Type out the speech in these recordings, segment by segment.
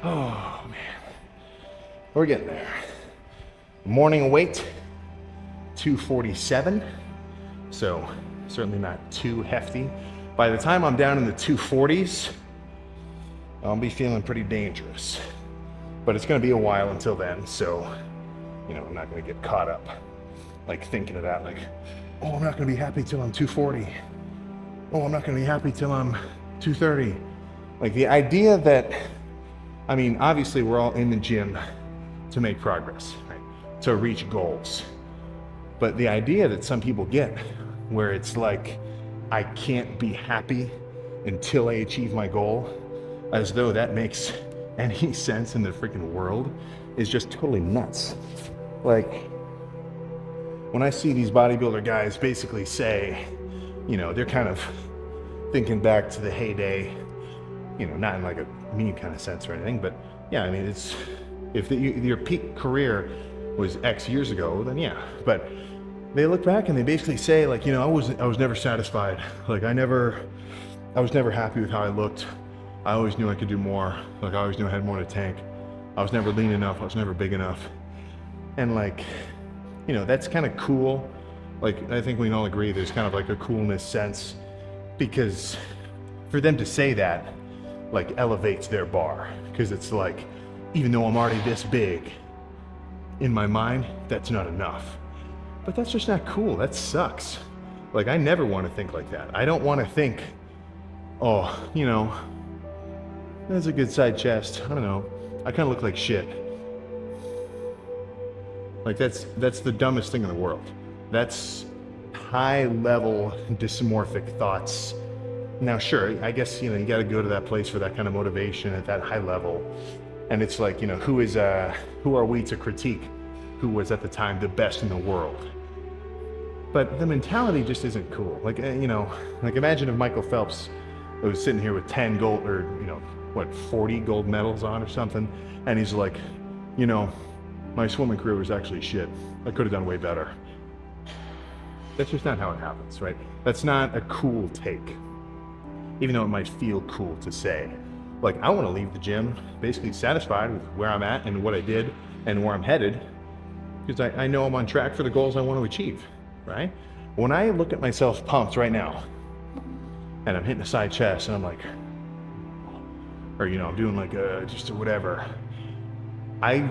Oh man, we're getting there. Morning weight, 247. So certainly not too hefty. By the time I'm down in the 240s, I'll be feeling pretty dangerous. But it's gonna be a while until then, so I'm not gonna get caught up like thinking of that, like, oh, I'm not gonna be happy till I'm 240. Oh, I'm not gonna be happy till I'm 230. Like the idea that, obviously we're all in the gym to make progress, right? To reach goals. But the idea that some people get where it's like, I can't be happy until I achieve my goal, as though that makes any sense in the freaking world, is just totally nuts. Like, when I see these bodybuilder guys basically say, they're kind of thinking back to the heyday, not in like a mean kind of sense or anything, but yeah, it's, if your peak career was X years ago, then yeah. But they look back and they basically say, like, I was never satisfied. Like I was never happy with how I looked. I always knew I could do more. Like I always knew I had more in the tank. I was never lean enough. I was never big enough. And like, that's kind of cool. Like, I think we can all agree there's kind of like a coolness sense, because for them to say that, like, elevates their bar. Because it's like, even though I'm already this big, in my mind, that's not enough. But that's just not cool. That sucks. Like, I never want to think like that. I don't want to think, oh, that's a good side chest. I don't know. I kind of look like shit. Like, that's the dumbest thing in the world. That's high level dysmorphic thoughts. Now, sure, I guess, you got to go to that place for that kind of motivation at that high level. And it's like, who are we to critique who was at the time the best in the world? But the mentality just isn't cool. Like, like imagine if Michael Phelps was sitting here with 10 gold or, 40 gold medals on or something. And he's like, my swimming career was actually shit. I could have done way better. That's just not how it happens, right? That's not a cool take, even though it might feel cool to say. Like, I want to leave the gym basically satisfied with where I'm at and what I did and where I'm headed, because I know I'm on track for the goals I want to achieve, right? When I look at myself pumped right now, and I'm hitting a side chest, and I'm like, or I'm doing like just whatever, I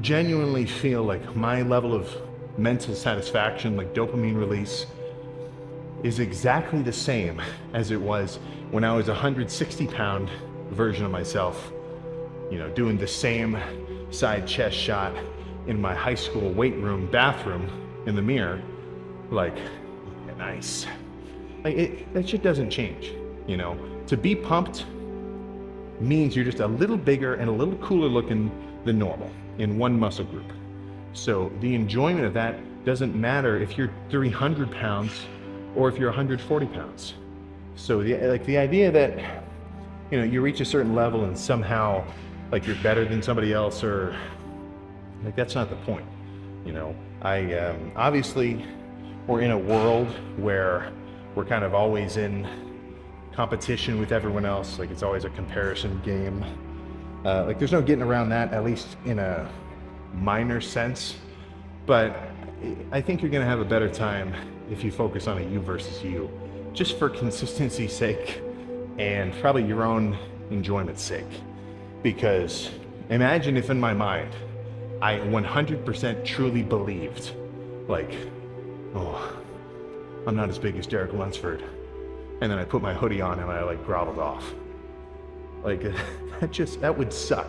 genuinely feel like my level of mental satisfaction, like dopamine release, is exactly the same as it was when I was a 160-pound version of myself, doing the same side chest shot in my high school weight room bathroom in the mirror. Like, yeah, nice. Like, that shit doesn't change. To be pumped means you're just a little bigger and a little cooler looking than normal in one muscle group. So the enjoyment of that doesn't matter if you're 300 pounds or if you're 140 pounds. So the idea that, you reach a certain level and somehow like you're better than somebody else, or like, that's not the point. Obviously we're in a world where we're kind of always in competition with everyone else. Like, it's always a comparison game. Like, there's no getting around that, at least in a minor sense. But I think you're gonna have a better time if you focus on a you versus you, just for consistency's sake and probably your own enjoyment's sake. Because imagine if in my mind, I 100% truly believed, like, oh, I'm not as big as Derek Lunsford. And then I put my hoodie on and I like groveled off. Like, that would suck,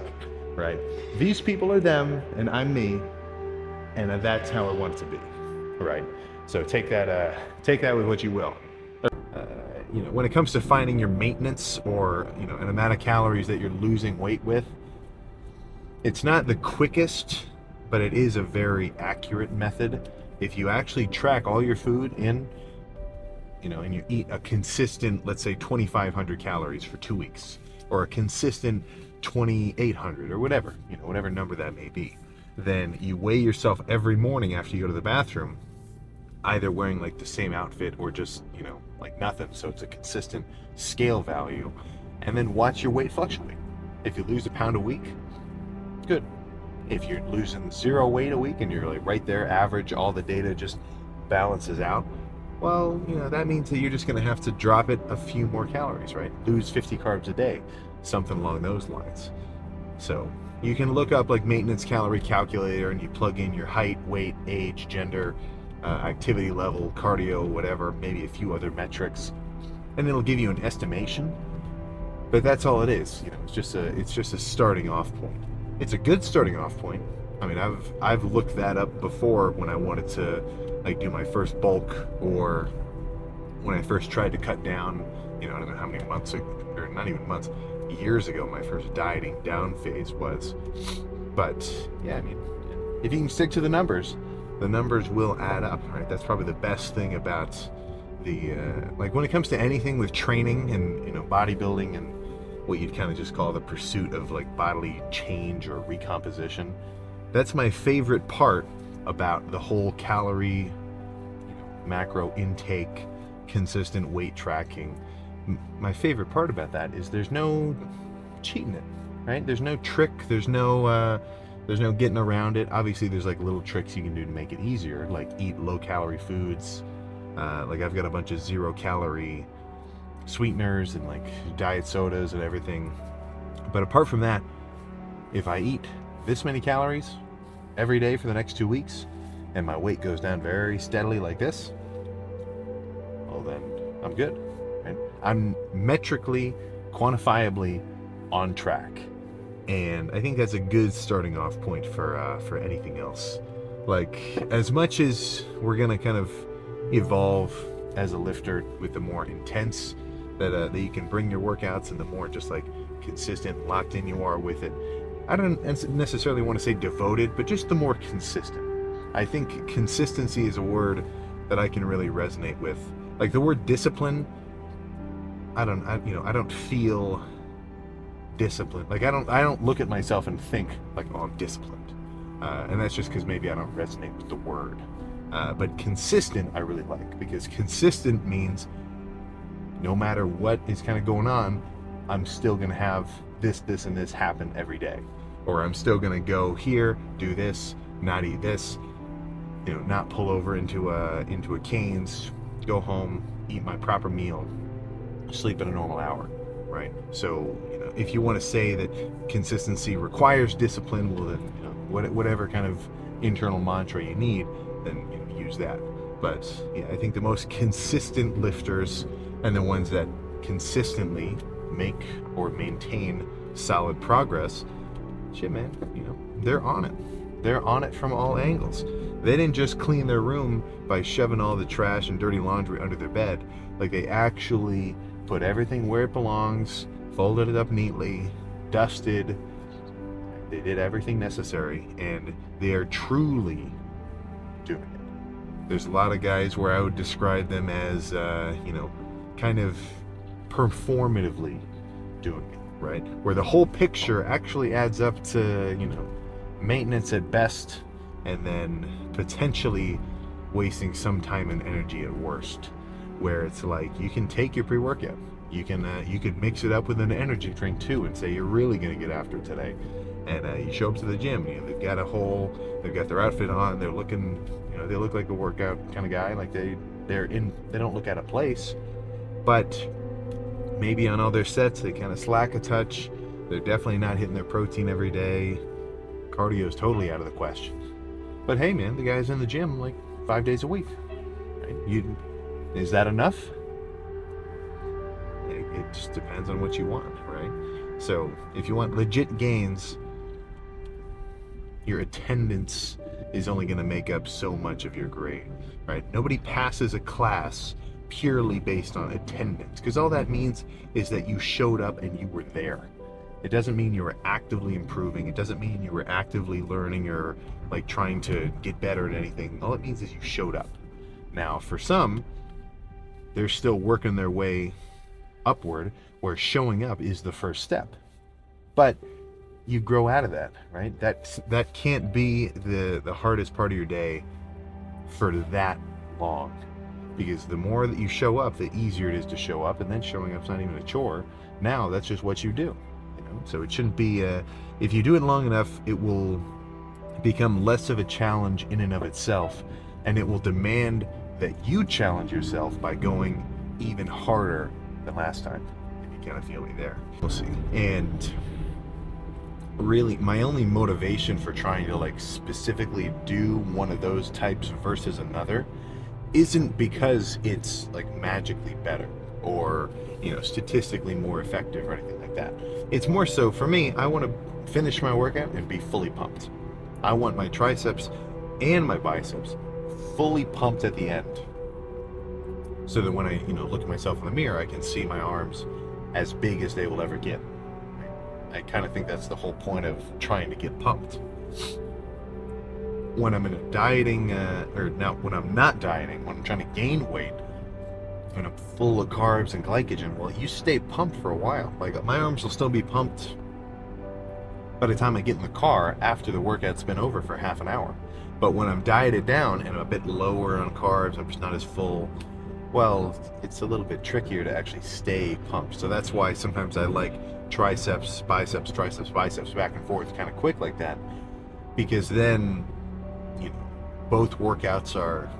right? These people are them and I'm me, and that's how I want it to be, right? So take that with what you will. When it comes to finding your maintenance, or an amount of calories that you're losing weight with, it's not the quickest, but it is a very accurate method. If you actually track all your food in, and you eat a consistent, let's say 2,500 calories for 2 weeks, or a consistent 2,800 or whatever, whatever number that may be, then you weigh yourself every morning after you go to the bathroom, either wearing like the same outfit or just, like nothing. So it's a consistent scale value, and then watch your weight fluctuate. If you lose a pound a week, good. If you're losing 0 weight a week and you're like right there, average, all the data just balances out, well, that means that you're just going to have to drop it a few more calories, right? Lose 50 carbs a day, something along those lines. So you can look up like maintenance calorie calculator and you plug in your height, weight, age, gender, activity level, cardio, whatever, maybe a few other metrics, and it'll give you an estimation. But that's all it is. It's just a starting off point. It's a good starting off point. I mean, I've looked that up before when I wanted to like do my first bulk, or when I first tried to cut down, I don't know how many months ago, or not even months, years ago, my first dieting down phase was. But yeah, I mean, if you can stick to the numbers will add up, right? That's probably the best thing about the like when it comes to anything with training and bodybuilding and what you'd kind of just call the pursuit of like bodily change or recomposition. That's my favorite part about the whole calorie, macro intake, consistent weight tracking. My favorite part about that is there's no cheating it, right? There's no trick. There's no getting around it. Obviously, there's like little tricks you can do to make it easier, like eat low-calorie foods. Like I've got a bunch of 0-calorie sweeteners and like diet sodas and everything. But apart from that, if I eat this many calories every day for the next 2 weeks and my weight goes down very steadily like this, well then I'm good, right? I'm metrically, quantifiably on track. And I think that's a good starting off point for anything else. Like, as much as we're gonna kind of evolve as a lifter with the more intense that you can bring your workouts and the more just like consistent, locked in you are with it, I don't necessarily want to say devoted, but just the more consistent. I think consistency is a word that I can really resonate with. Like the word discipline, I don't feel disciplined. Like I don't look at myself and think like, oh, I'm disciplined. And that's just because maybe I don't resonate with the word. But consistent I really like, because consistent means no matter what is kind of going on, I'm still going to have this, and this happen every day. Or I'm still going to go here, do this, not eat this, not pull over into a Cane's, go home, eat my proper meal, sleep at a normal hour, right? So, if you want to say that consistency requires discipline, well then, whatever kind of internal mantra you need, then use that. But yeah, I think the most consistent lifters and the ones that consistently make or maintain solid progress, shit, man, they're on it. They're on it from all angles. They didn't just clean their room by shoving all the trash and dirty laundry under their bed. Like, they actually put everything where it belongs, folded it up neatly, dusted. They did everything necessary, and they are truly doing it. There's a lot of guys where I would describe them as, kind of performatively doing it, right? Where the whole picture actually adds up to, maintenance at best, and then potentially wasting some time and energy at worst. Where it's like, you can take your pre-workout, you could mix it up with an energy drink too, and say you're really gonna get after it today. And you show up to the gym, they've got their outfit on, they're looking, they look like a workout kind of guy, like they don't look out of place. But maybe on all their sets they kind of slack a touch. They're definitely not hitting their protein every day. Cardio is totally out of the question. But hey, man, the guy's in the gym like 5 days a week, right? Is that enough? It just depends on what you want, right? So if you want legit gains, your attendance is only going to make up so much of your grade, right? Nobody passes a class purely based on attendance, because all that means is that you showed up and you were there. It doesn't mean you were actively improving. It doesn't mean you were actively learning or like trying to get better at anything. All it means is you showed up. Now, for some, they're still working their way upward, where showing up is the first step. But you grow out of that, right? That can't be the hardest part of your day for that long. Because the more that you show up, the easier it is to show up, and then showing up's not even a chore. Now that's just what you do. So it shouldn't be, if you do it long enough, it will become less of a challenge in and of itself, and it will demand that you challenge yourself by going even harder than last time. If you kind of feel me there. We'll see. And really, my only motivation for trying to like specifically do one of those types versus another isn't because it's like magically better or, statistically more effective or anything like that. It's more so for me, I want to finish my workout and be fully pumped. I want my triceps and my biceps fully pumped at the end, so that when I, look at myself in the mirror, I can see my arms as big as they will ever get. I kind of think that's the whole point of trying to get pumped. When I'm in a dieting, when I'm not dieting, when I'm trying to gain weight, when I'm full of carbs and glycogen, well, you stay pumped for a while. Like, my arms will still be pumped by the time I get in the car after the workout's been over for half an hour. But when I'm dieted down and I'm a bit lower on carbs, I'm just not as full, well, it's a little bit trickier to actually stay pumped. So that's why sometimes I like triceps, biceps, back and forth kind of quick like that. Because then, both workouts are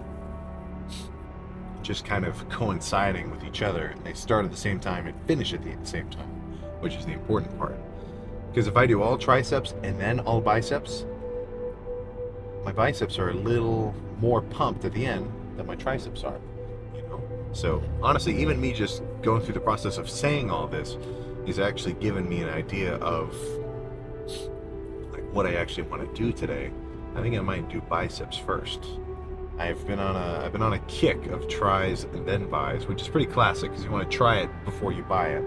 just kind of coinciding with each other. And they start at the same time and finish at the same time, which is the important part. Because if I do all triceps and then all biceps, my biceps are a little more pumped at the end than my triceps are, So honestly, even me just going through the process of saying all this is actually giving me an idea of like what I actually want to do today. I think I might do biceps first. I've been on a kick of tries and then buys, which is pretty classic because you want to try it before you buy it.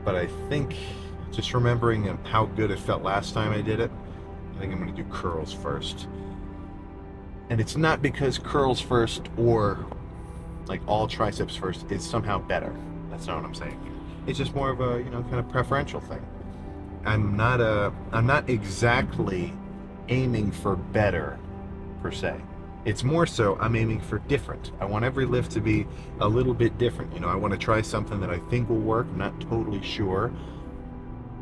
But I think just remembering how good it felt last time I did it, I think I'm going to do curls first. And it's not because curls first or like all triceps first is somehow better. That's not what I'm saying. It's just more of a, kind of preferential thing. I'm not exactly aiming for better per se. It's more so I'm aiming for different. I want every lift to be a little bit different. I want to try something that I think will work. I'm not totally sure.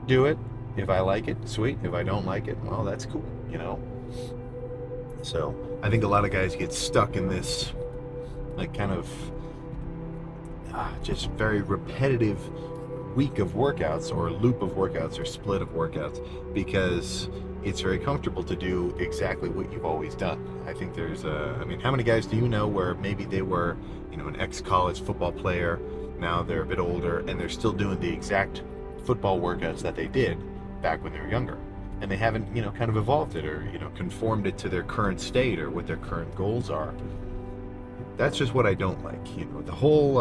Do it. If I like it, sweet. If I don't like it, well, that's cool, So I think a lot of guys get stuck in this like kind of just very repetitive week of workouts or loop of workouts or split of workouts because it's very comfortable to do exactly what you've always done. I think there's how many guys do you know where maybe they were, an ex-college football player, now they're a bit older and they're still doing the exact football workouts that they did back when they were younger, and they haven't, kind of evolved it or, conformed it to their current state or what their current goals are. That's just what I don't like. The whole,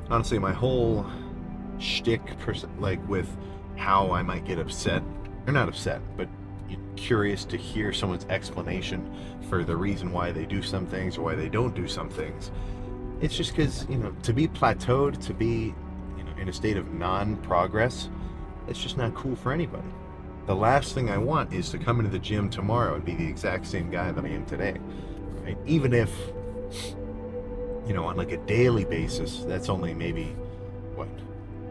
honestly, my whole shtick, like with how I might get upset, or not upset, but curious to hear someone's explanation for the reason why they do some things or why they don't do some things. It's just because, to be plateaued, to be, in a state of non-progress, it's just not cool for anybody. The last thing I want is to come into the gym tomorrow and be the exact same guy that I am today. Right? Even if, on like a daily basis, that's only maybe,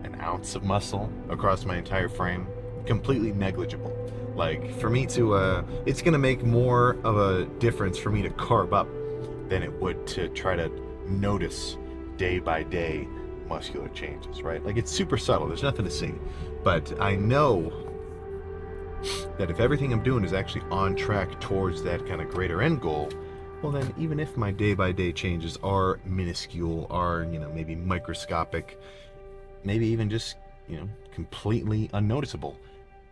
an ounce of muscle across my entire frame. Completely negligible. Like, for me to, it's going to make more of a difference for me to carb up than it would to try to notice day by day muscular changes, right? Like, it's super subtle. There's nothing to see. But I know that if everything I'm doing is actually on track towards that kind of greater end goal, well then, even if my day-by-day changes are minuscule, are, maybe microscopic, maybe even just, completely unnoticeable,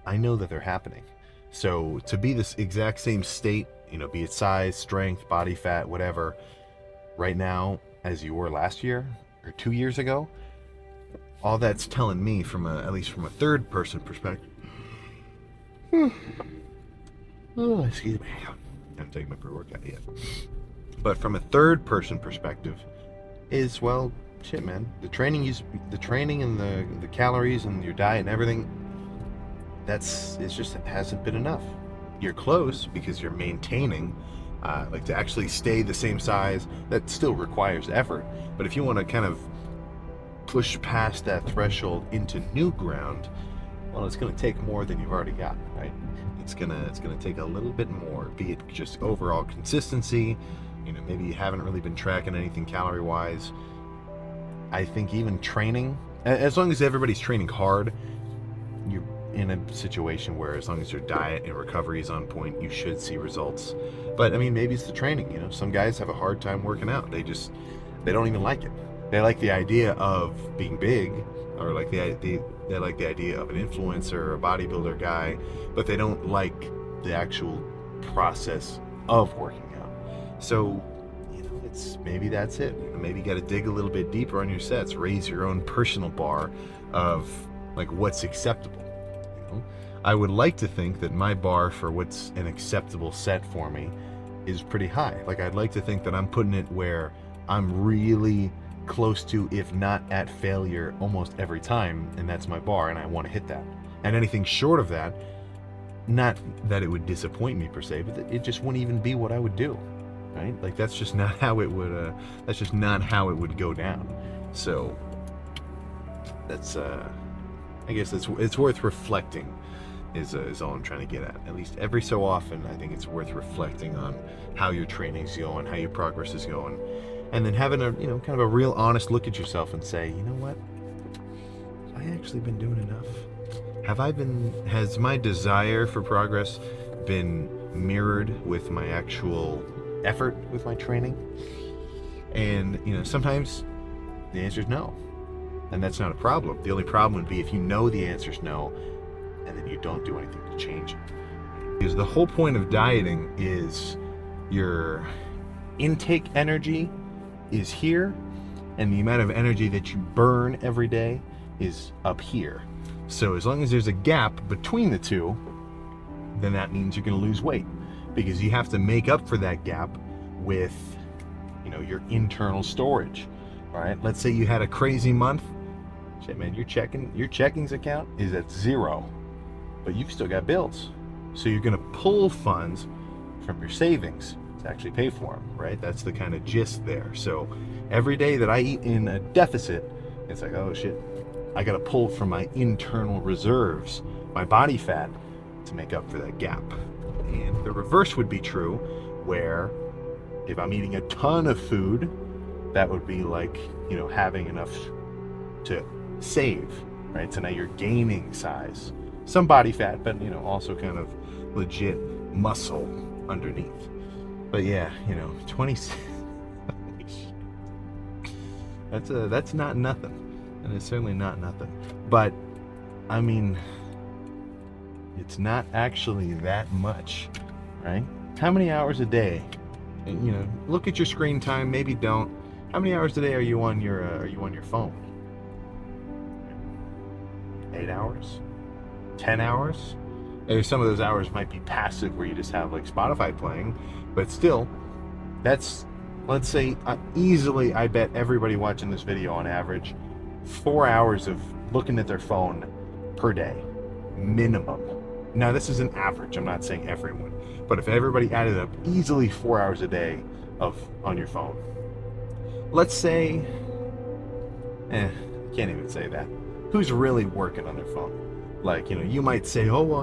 I know that they're happening. So to be this exact same state, be it size, strength, body fat, whatever, right now as you were last year or 2 years ago, all that's telling me at least from a third person perspective. Oh, excuse me. I haven't taken my pre-workout yet. But from a third person perspective is, well, shit, man. The training and the calories and your diet and everything, it hasn't been enough. You're close because you're maintaining, like to actually stay the same size. That still requires effort. But if you want to kind of push past that threshold into new ground, well, it's going to take more than you've already got, right? It's gonna take a little bit more, be it just overall consistency. Maybe you haven't really been tracking anything calorie wise. I think even training, as long as everybody's training hard, you're in a situation where as long as your diet and recovery is on point, you should see results. But I mean, maybe it's the training. Some guys have a hard time working out. They don't even like it. They like the idea of being big, or like they like the idea of an influencer or a bodybuilder guy, but they don't like the actual process of working out. So, maybe that's it. Maybe you got to dig a little bit deeper on your sets, raise your own personal bar of like what's acceptable. I would like to think that my bar for what's an acceptable set for me is pretty high. Like, I'd like to think that I'm putting it where I'm really close to, if not at failure, almost every time, and that's my bar, and I want to hit that. And anything short of that, not that it would disappoint me per se, but it just wouldn't even be what I would do, right? Like, that's just not how it would. That's just not how it would go down. So that's, I guess it's worth reflecting. Is all I'm trying to get at. At least every so often, I think it's worth reflecting on how your training's going, how your progress is going. And then having a, kind of a real honest look at yourself and say, you know what? Have I actually been doing enough? Has my desire for progress been mirrored with my actual effort with my training? And, sometimes the answer is no. And that's not a problem. The only problem would be if you know the answer is no, and then you don't do anything to change it. Because the whole point of dieting is your intake energy is here, and the amount of energy that you burn every day is up here. So as long as there's a gap between the two, then that means you're going to lose weight, because you have to make up for that gap with, your internal storage. All right, let's say you had a crazy month. Shit, man, your checkings account is at 0, but you've still got bills. So you're going to pull funds from your savings to actually pay for them, right? That's the kind of gist there. So every day that I eat in a deficit, it's like, oh shit, I got to pull from my internal reserves, my body fat, to make up for that gap. And the reverse would be true, where if I'm eating a ton of food, that would be like, having enough to save, right? So now you're gaining size, some body fat, but also kind of legit muscle underneath. But yeah, 20. That's not nothing, and it's certainly not nothing. But I mean, it's not actually that much, right? How many hours a day? Look at your screen time. Maybe don't. How many hours a day are you on your phone? 8 hours? 10 hours? Some of those hours might be passive, where you just have like Spotify playing, but still, that's, let's say, easily, I bet everybody watching this video on average, 4 hours of looking at their phone per day, minimum. Now, this is an average. I'm not saying everyone, but if everybody added up, easily 4 hours a day on your phone. Let's say, can't even say that. Who's really working on their phone? Like, you might say, oh well,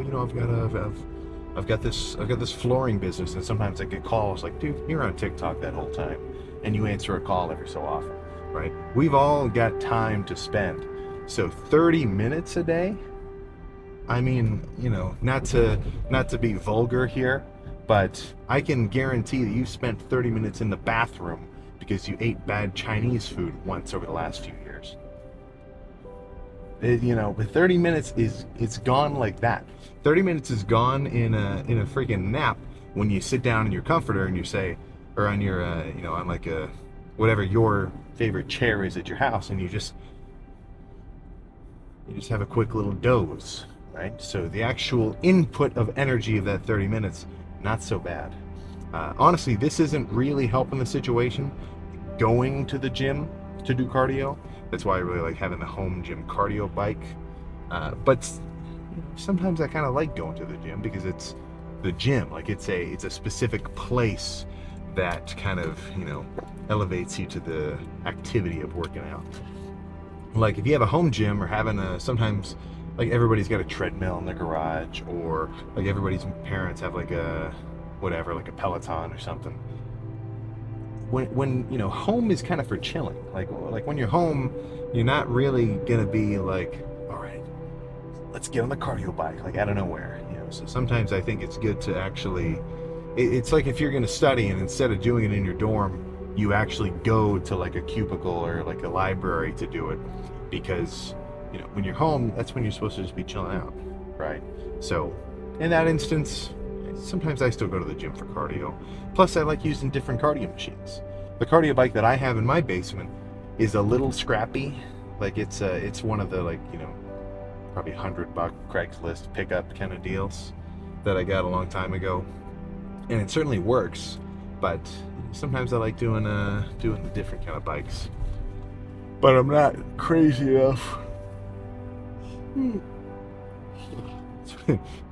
I've got this flooring business, and sometimes I get calls like, dude, you're on TikTok that whole time, and you answer a call every so often, right? We've all got time to spend, so 30 minutes a day. I mean, not to be vulgar here, but I can guarantee that you've spent 30 minutes in the bathroom because you ate bad Chinese food once over the last few years. But 30 minutes it's gone like that. 30 minutes is gone in a freaking nap when you sit down in your comforter and you say, or on your on like a whatever your favorite chair is at your house, and you just have a quick little doze, right? So the actual input of energy of that 30 minutes, not so bad. Honestly, this isn't really helping the situation, going to the gym to do cardio. That's why I really like having the home gym cardio bike. But sometimes I kind of like going to the gym because it's the gym. Like, it's a specific place that kind of, elevates you to the activity of working out. like if you have a home gym or having sometimes like everybody's got a treadmill in their garage, or like everybody's parents have like a whatever, like a Peloton or something. When home is kind of for chilling. Like when you're home, you're not really gonna be like, all right, let's get on the cardio bike like out of nowhere. So sometimes I think it's good to actually, it's like if you're gonna study and instead of doing it in your dorm, you actually go to like a cubicle or like a library to do it, because when you're home, that's when you're supposed to just be chilling out, right? So in that instance, sometimes I still go to the gym for cardio. Plus I like using different cardio machines. The cardio bike that I have in my basement is a little scrappy. Like it's one of the probably $100 Craigslist pickup kind of deals that I got a long time ago. And it certainly works, but sometimes I like doing the different kind of bikes. But I'm not crazy enough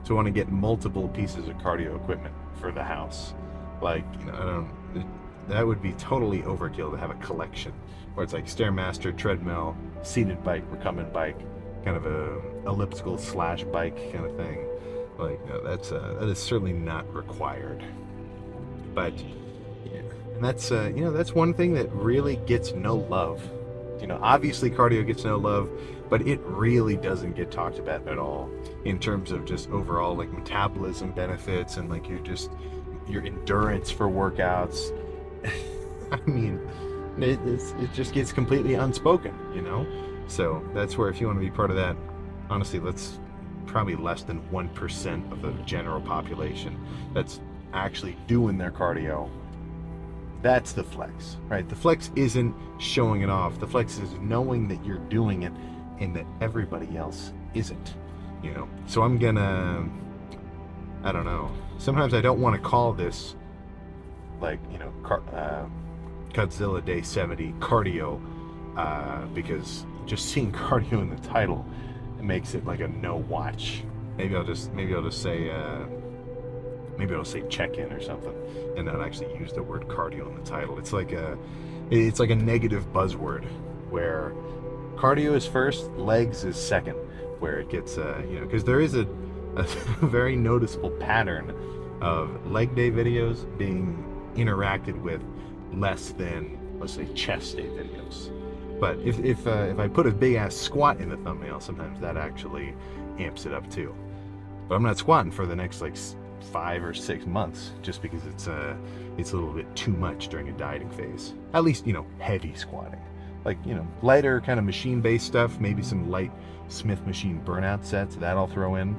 to want to get multiple pieces of cardio equipment for the house. Like, that would be totally overkill to have a collection where it's like Stairmaster, treadmill, seated bike, recumbent bike, kind of a elliptical / bike kind of thing. Like, no, that is certainly not required. But and that's one thing that really gets no love. Obviously cardio gets no love, but it really doesn't get talked about at all in terms of just overall like metabolism benefits and like your endurance for workouts. I mean, it just gets completely unspoken, So that's where, if you want to be part of that, honestly, that's probably less than 1% of the general population that's actually doing their cardio. That's the flex, right? The flex isn't showing it off. The flex is knowing that you're doing it and that everybody else isn't, So I'm gonna, I don't know. Sometimes I don't want to call this like, 𝒮𝓊𝓁𝓀 Day 70 cardio, because just seeing cardio in the title, it makes it like a no watch. Maybe I'll just say check-in or something, and not actually use the word cardio in the title. It's like a negative buzzword where cardio is first, legs is second, where it gets because there is a very noticeable pattern of leg day videos being interacted with less than, let's say, chest day videos. But if I put a big ass squat in the thumbnail, sometimes that actually amps it up too. But I'm not squatting for the next like 5 or 6 months, just because it's a little bit too much during a dieting phase. At least heavy squatting, like lighter kind of machine based stuff, maybe some light Smith machine burnout sets that I'll throw in.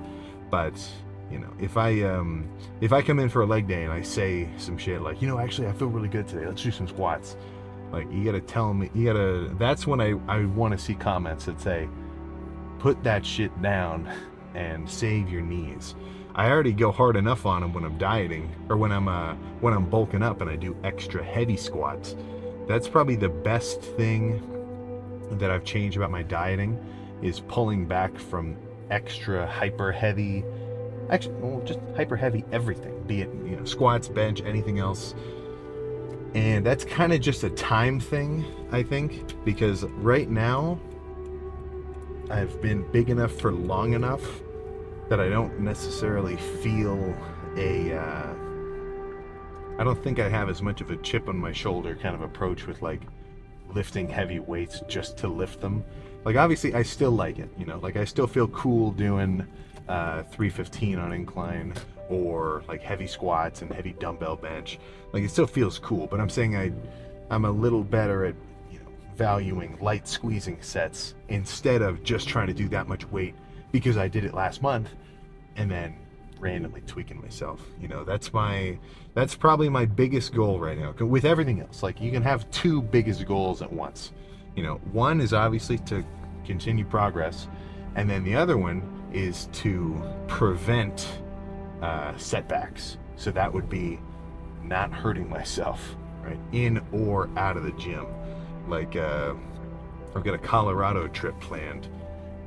But if I come in for a leg day and I say some shit like, actually I feel really good today, let's do some squats, like you gotta tell me, that's when I want to see comments that say, put that shit down and save your knees. I already go hard enough on them when I'm dieting, or when I'm bulking up and I do extra heavy squats. That's probably the best thing that I've changed about my dieting, is pulling back from extra hyper heavy, just hyper heavy everything, be it squats, bench, anything else. And that's kind of just a time thing, I think, because right now I've been big enough for long enough that I don't necessarily feel I don't think I have as much of a chip on my shoulder kind of approach with like lifting heavy weights just to lift them. Like obviously I still like it, like I still feel cool doing 315 on incline, or like heavy squats and heavy dumbbell bench. Like it still feels cool, but I'm saying I'm a little better at valuing light squeezing sets instead of just trying to do that much weight because I did it last month and then randomly tweaking myself. That's probably my biggest goal right now. With everything else, like you can have two biggest goals at once. One is obviously to continue progress, and then the other one is to prevent setbacks. So that would be not hurting myself, right, in or out of the gym. Like I've got a Colorado trip planned,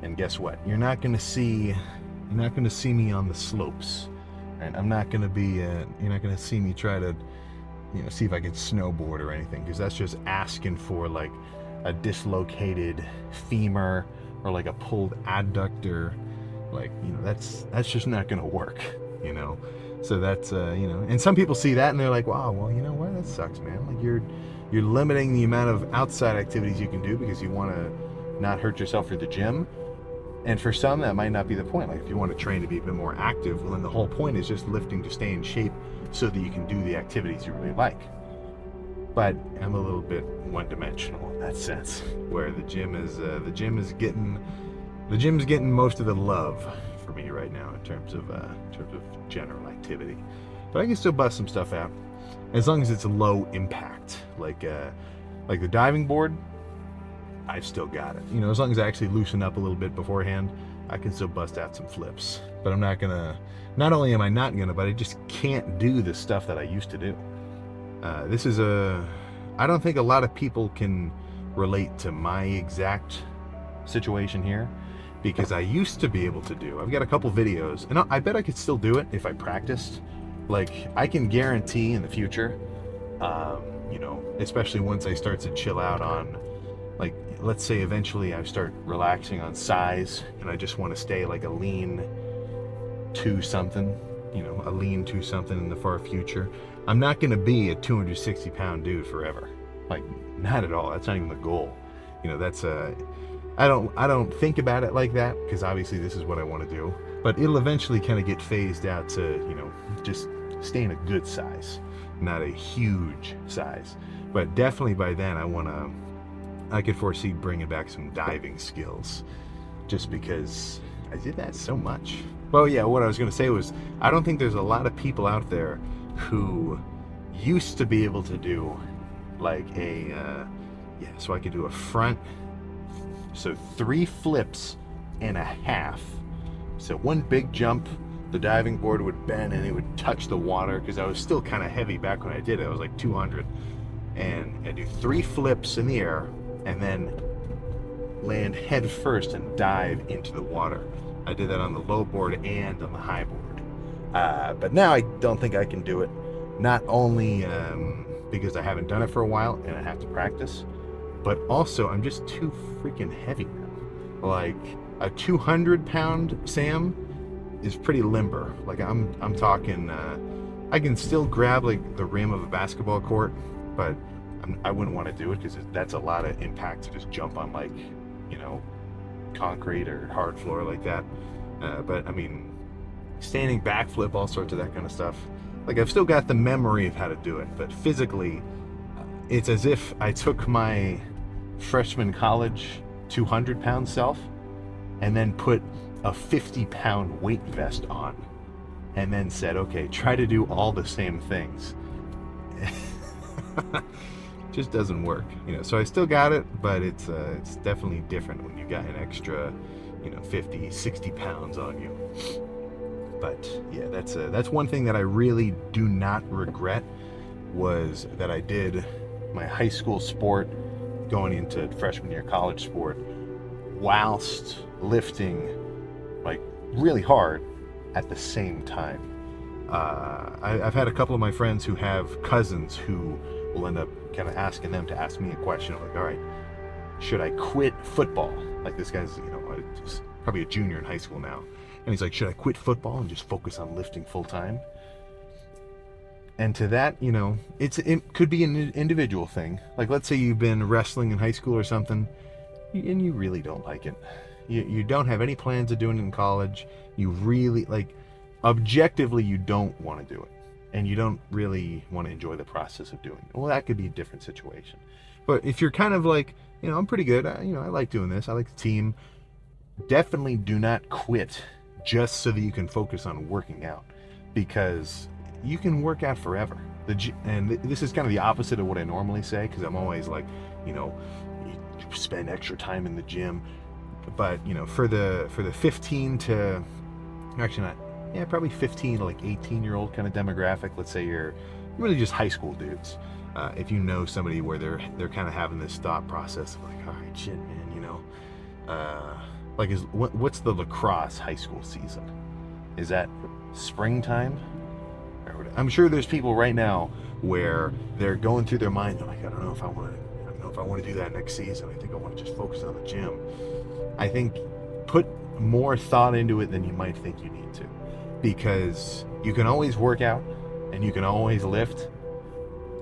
and guess what? You're not going to see me on the slopes, right? I'm not going to be you're not going to see me try to see if I can snowboard or anything, because that's just asking for like a dislocated femur or like a pulled adductor, like, that's just not going to work, So that's, and some people see that and they're like, wow, well, you know what? That sucks, man. Like you're limiting the amount of outside activities you can do because you want to not hurt yourself for the gym. And for some, that might not be the point. Like if you want to train to be a bit more active, well, then the whole point is just lifting to stay in shape so that you can do the activities you really like. But I'm a little bit one-dimensional in that sense, where the gym is getting most of the love for me right now in terms of general activity. But I can still bust some stuff out as long as it's low impact, like the diving board. I've still got it. As long as I actually loosen up a little bit beforehand, I can still bust out some flips. But I'm not gonna. Not only am I not gonna, but I just can't do the stuff that I used to do. I don't think a lot of people can relate to my exact situation here, because I used to be able to do. I've got a couple videos, and I bet I could still do it if I practiced. Like I can guarantee in the future, especially once I start to chill out on, like, let's say eventually I start relaxing on size and I just want to stay like a lean 2 something, a lean 2 something in the far future. I'm not going to be a 260 pound dude forever. Like, not at all. That's not even the goal. That's I don't think about it like that, because obviously this is what I want to do, but it'll eventually kind of get phased out to, just stay in a good size, not a huge size. But definitely by then I could foresee bringing back some diving skills, just because I did that so much. Well, yeah, what I was going to say was, I don't think there's a lot of people out there who used to be able to do like so I could do a front, so 3 flips and a half. So 1 big jump, the diving board would bend and it would touch the water, because I was still kind of heavy back when I did it. I was like 200, and I do 3 flips in the air and then land head first and dive into the water. I did that on the low board and on the high board. But now I don't think I can do it. Not only because I haven't done it for a while and I have to practice, but also I'm just too freaking heavy now. Like a 200-pound Sam is pretty limber. Like I'm talking, I can still grab like the rim of a basketball court, but I wouldn't want to do it because that's a lot of impact to just jump on, like, concrete or hard floor like that. But I mean, standing backflip, all sorts of that kind of stuff. Like, I've still got the memory of how to do it, but physically, it's as if I took my freshman college 200-pound self and then put a 50-pound weight vest on and then said, okay, try to do all the same things. Just doesn't work, so I still got it, but it's definitely different when you got an extra 50, 60 pounds on you. But yeah, that's one thing that I really do not regret, was that I did my high school sport going into freshman year college sport whilst lifting like really hard at the same time. I've had a couple of my friends who have cousins who will end up kind of asking them to ask me a question. I'm like, all right, should I quit football? Like, this guy's, just probably a junior in high school now. And he's like, should I quit football and just focus on lifting full time? And to that, it could be an individual thing. Like, let's say you've been wrestling in high school or something, and you really don't like it. You don't have any plans of doing it in college. You really, like, objectively, you don't want to do it. And you don't really want to enjoy the process of doing it. Well, that could be a different situation. But if you're kind of like, I'm pretty good, I like doing this, I like the team, definitely do not quit just so that you can focus on working out, because you can work out forever. And this is kind of the opposite of what I normally say, because I'm always like, you spend extra time in the gym. But, for the 15 to, actually not, yeah, probably 15 to like 18-year-old kind of demographic. Let's say you're really just high school dudes. If you know somebody where they're kind of having this thought process of like, all right, shit, man, like, what's the lacrosse high school season? Is that springtime? I'm sure there's people right now where they're going through their mind, they're like, I don't know if I want to, if I want to do that next season. I think I want to just focus on the gym. I think put more thought into it than you might think you need to, because you can always work out and you can always lift.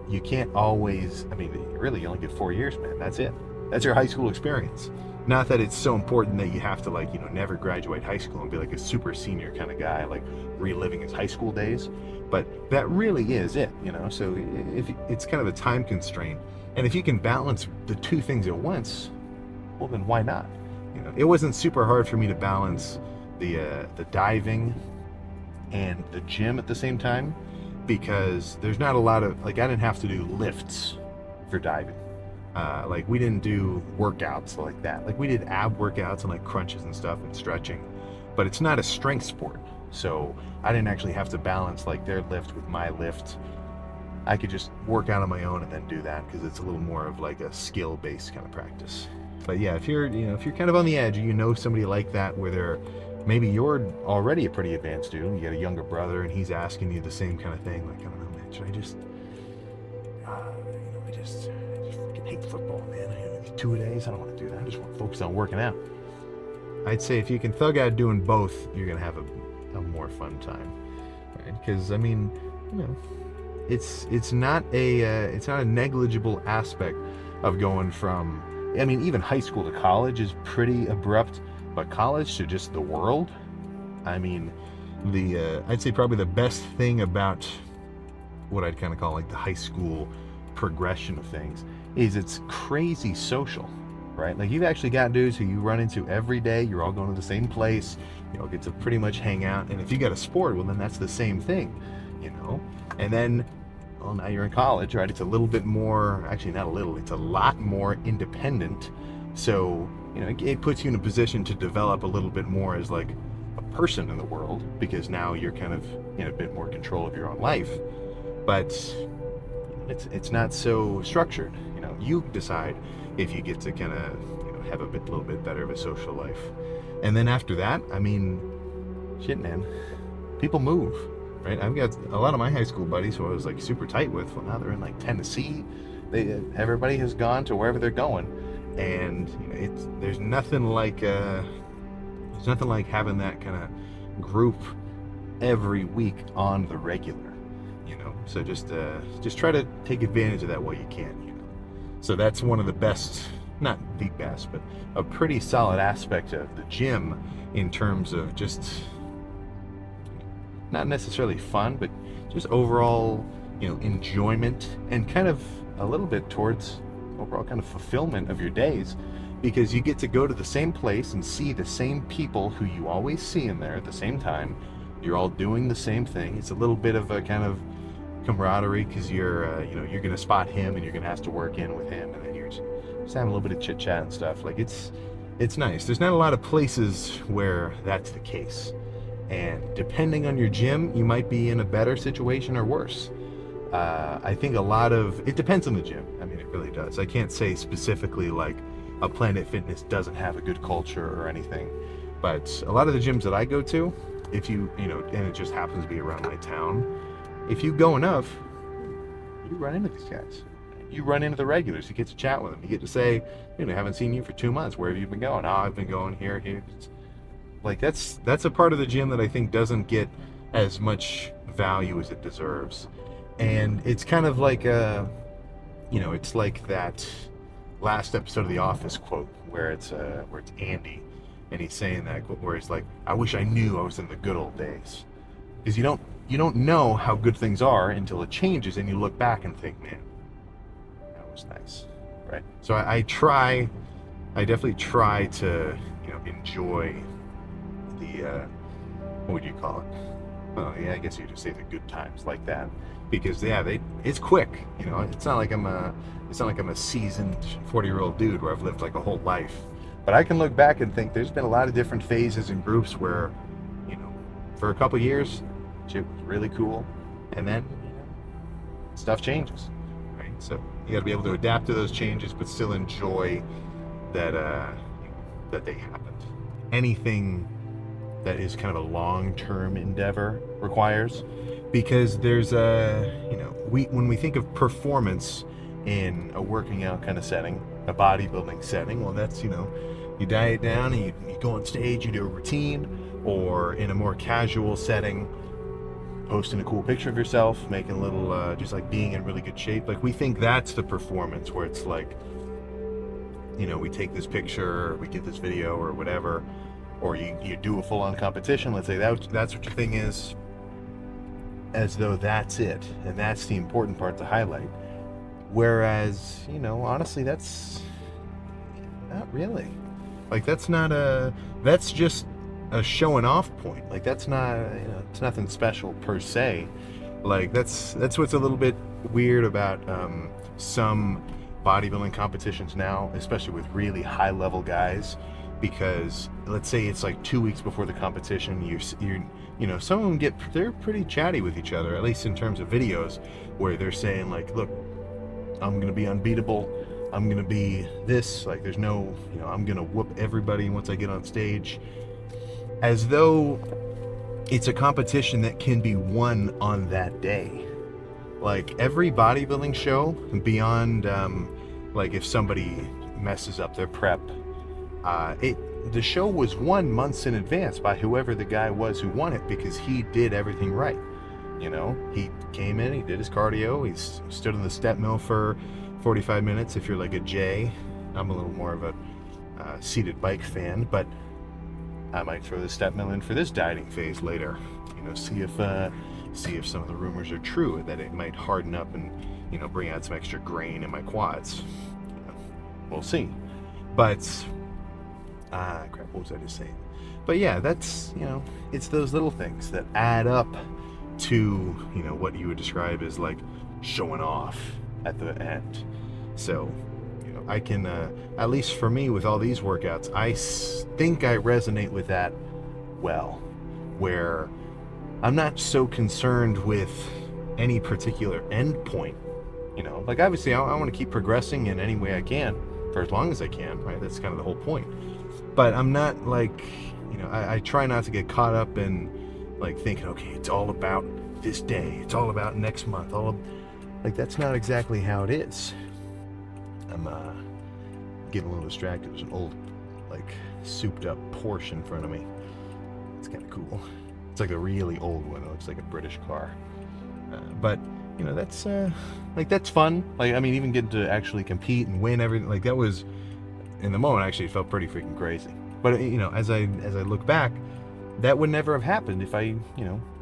You can't always, I mean, really, you only get 4 years, man. That's it. That's your high school experience. Not that it's so important that you have to, like, you know, never graduate high school and be like a super senior kind of guy, like reliving his high school days. But that really is it, you know. So if it's kind of a time constraint, and if you can balance the two things at once, well, then why not? You know, it wasn't super hard for me to balance the diving and the gym at the same time, because there's not a lot of, like, I didn't have to do lifts for diving. Like, we didn't do workouts like that. Like, we did ab workouts and like crunches and stuff and stretching, but it's not a strength sport. So I didn't actually have to balance like their lift with my lift. I could just work out on my own and then do that, because it's a little more of like a skill-based kind of practice. But yeah, if you're kind of on the edge, you know, somebody like that where maybe you're already a pretty advanced student, you got a younger brother and he's asking you the same kind of thing, like, I don't know, man, should I just, I just freaking hate football, man. 2-a-days, I don't want to do that. I just want to focus on working out. I'd say if you can thug out doing both, you're gonna have a more fun time, right? Because I mean, you know, it's not a negligible aspect of going from, I mean, even high school to college is pretty abrupt, but college to just the world, I mean, I'd say probably the best thing about what I'd kind of call like the high school progression of things is it's crazy social, right? Like, you've actually got dudes who you run into every day. You're all going to the same place. You know, get to pretty much hang out. And if you got a sport, well, then that's the same thing, you know? And then, well, now you're in college, right? It's a little bit more, actually not a little, it's a lot more independent. So, you know, it puts you in a position to develop a little bit more as like a person in the world, because now you're kind of in a bit more control of your own life. But it's not so structured. You know, you decide if you get to kind of, you know, have a little bit better of a social life. And then after that, I mean, shit, man, people move, right? I've got a lot of my high school buddies who I was like super tight with. Well, now they're in like Tennessee. Everybody has gone to wherever they're going, and you know, there's nothing like having that kind of group every week on the regular, you know. So just try to take advantage of that while you can, you know. So that's one of the best, not the best, but a pretty solid aspect of the gym in terms of just not necessarily fun, but just overall, you know, enjoyment, and kind of a little bit towards overall kind of fulfillment of your days, because you get to go to the same place and see the same people who you always see in there at the same time. You're all doing the same thing. It's a little bit of a kind of camaraderie, because you're you know, you're gonna spot him and you're gonna have to work in with him, and then you're just having a little bit of chit chat and stuff. Like, it's nice. There's not a lot of places where that's the case, and depending on your gym, you might be in a better situation or worse. I think it depends on the gym. I mean, it really does. I can't say specifically like a Planet Fitness doesn't have a good culture or anything, but a lot of the gyms that I go to, if you know, and it just happens to be around my town, if you go enough, you run into these guys. You run into the regulars. You get to chat with them. You get to say, you know, I haven't seen you for 2 months. Where have you been going? Oh, I've been going here. Like, that's a part of the gym that I think doesn't get as much value as it deserves. And it's kind of like you know, it's like that last episode of The Office quote where it's Andy, and he's saying that quote where he's like, I wish I knew I was in the good old days. Because you don't know how good things are until it changes, and you look back and think, man, that was nice, right? So I definitely try to, you know, enjoy the what would you call it? Well, yeah, I guess you just say the good times like that, because yeah, it's quick, you know. It's not like I'm a seasoned 40-year-old dude where I've lived like a whole life, but I can look back and think there's been a lot of different phases and groups where, you know, for a couple years, shit was really cool, and then, you know, stuff changes, right? So you got to be able to adapt to those changes, but still enjoy that that they happened. Anything that is kind of a long-term endeavor requires, because there's when we think of performance in a working out kind of setting, a bodybuilding setting, well, that's, you diet down and you go on stage, you do a routine, or in a more casual setting, posting a cool picture of yourself, making a little, just like being in really good shape. Like, we think that's the performance, where it's like, we take this picture, or we get this video or whatever, or you do a full-on competition, let's say that's what your thing is, as though that's it, and that's the important part to highlight. Whereas, honestly, that's not really. Like, that's just a showing off point. Like, that's not, it's nothing special per se. Like, that's what's a little bit weird about some bodybuilding competitions now, especially with really high level guys, because let's say it's like 2 weeks before the competition, some of them they're pretty chatty with each other, at least in terms of videos, where they're saying like, look, I'm gonna be unbeatable, I'm gonna be this, like, there's no, I'm gonna whoop everybody once I get on stage, as though it's a competition that can be won on that day. Like, every bodybuilding show, beyond like if somebody messes up their prep, the show was won months in advance by whoever the guy was who won it, because he did everything right. He came in, he did his cardio, he stood on the step mill for 45 minutes. If you're like a J, I'm a little more of a seated bike fan, but I might throw the step mill in for this dieting phase later. See if some of the rumors are true, that it might harden up and bring out some extra grain in my quads. We'll see. But crap, what was I just saying? But yeah, that's, it's those little things that add up to, what you would describe as like showing off at the end. So, I can, at least for me with all these workouts, I think I resonate with that well, where I'm not so concerned with any particular end point. Like, obviously I want to keep progressing in any way I can for as long as I can, right? That's kind of the whole point. But I'm not like, I try not to get caught up in like thinking, okay, it's all about this day, it's all about next month, like, that's not exactly how it is. I'm getting a little distracted. There's an old, like, souped up Porsche in front of me. It's kind of cool. It's like a really old one. It looks like a British car. But that's like, that's fun. Like, I mean, even getting to actually compete and win everything, like, that was, in the moment, actually, it felt pretty freaking crazy. But as I look back, that would never have happened if I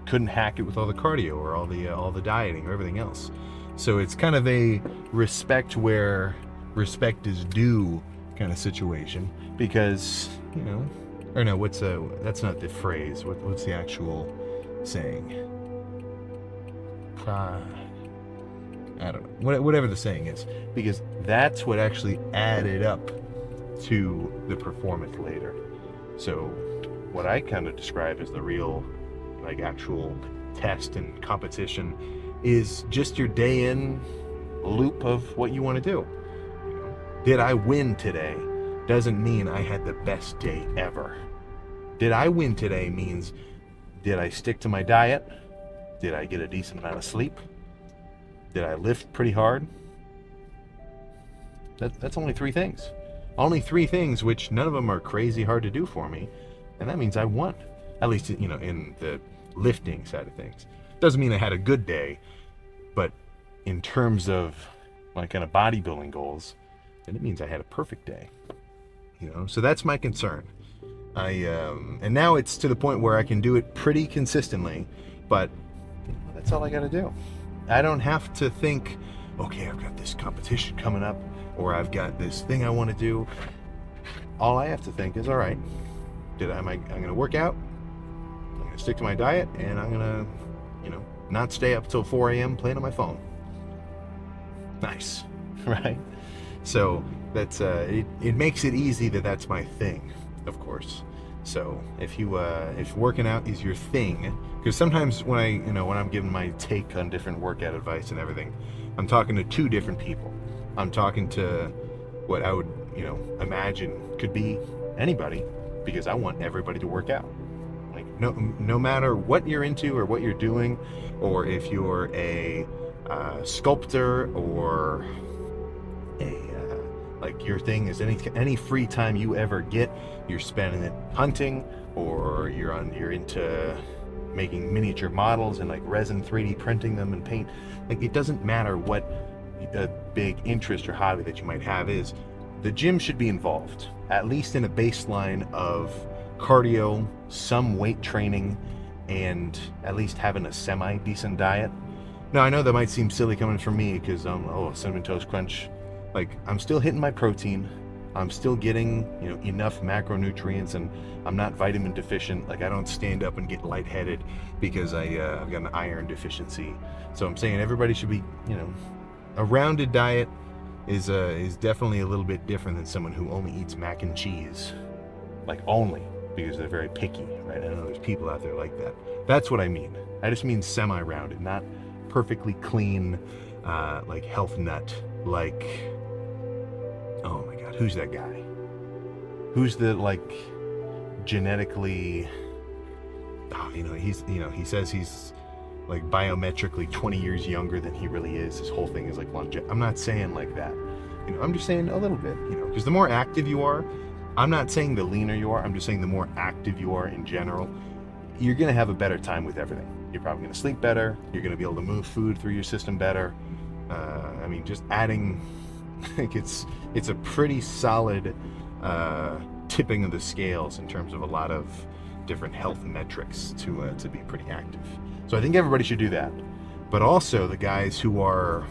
couldn't hack it with all the cardio or all the dieting or everything else. So it's kind of a respect where respect is due kind of situation, because or no, that's not the phrase. What's the actual saying? I don't know. Whatever the saying is, because that's what actually added up to the performance later. So what I kind of describe as the real, like, actual test and competition is just your day in loop of what you want to do. Did I win today? Doesn't mean I had the best day ever. Did I win today means, did I stick to my diet? Did I get a decent amount of sleep? Did I lift pretty hard? That's only 3 things. Only 3 things, which none of them are crazy hard to do for me. And that means I won. At least, in the lifting side of things. Doesn't mean I had a good day, but in terms of my kind of bodybuilding goals, then it means I had a perfect day. So that's my concern. And now it's to the point where I can do it pretty consistently, but that's all I got to do. I don't have to think, okay, I've got this competition coming up, or I've got this thing I want to do. All I have to think is, all right, I'm going to work out, I'm going to stick to my diet, and I'm going to, not stay up till 4 a.m. playing on my phone. Nice, right? So that's it makes it easy that's my thing, of course. So if working out is your thing, because sometimes when I'm giving my take on different workout advice and everything, I'm talking to 2 different people. I'm talking to what I would imagine could be anybody, because I want everybody to work out. Like, no matter what you're into or what you're doing, or if you're a sculptor or a like like your thing is any free time you ever get, you're spending it hunting, or you're into making miniature models and like resin 3D printing them and paint. Like, it doesn't matter what a big interest or hobby that you might have is, the gym should be involved, at least in a baseline of cardio, some weight training, and at least having a semi-decent diet. Now, I know that might seem silly coming from me because Cinnamon Toast Crunch, like, I'm still hitting my protein, I'm still getting, enough macronutrients, and I'm not vitamin deficient. Like, I don't stand up and get lightheaded because I've got an iron deficiency. So I'm saying everybody should be, a rounded diet is definitely a little bit different than someone who only eats mac and cheese, like only because they're very picky, right? I know there's people out there like that. That's what I mean. I just mean semi-rounded, not perfectly clean, like health nut, like, oh my God, who's that guy? Who's the, like, genetically, he says he's like biometrically 20 years younger than he really is. His whole thing is like longevity. I'm not saying like that. I'm just saying a little bit, because the more active you are, I'm not saying the leaner you are, I'm just saying the more active you are in general, you're going to have a better time with everything. You're probably going to sleep better. You're going to be able to move food through your system better. Just adding, like, it's a pretty solid tipping of the scales in terms of a lot of different health metrics to be pretty active. So I think everybody should do that. But also the guys who are,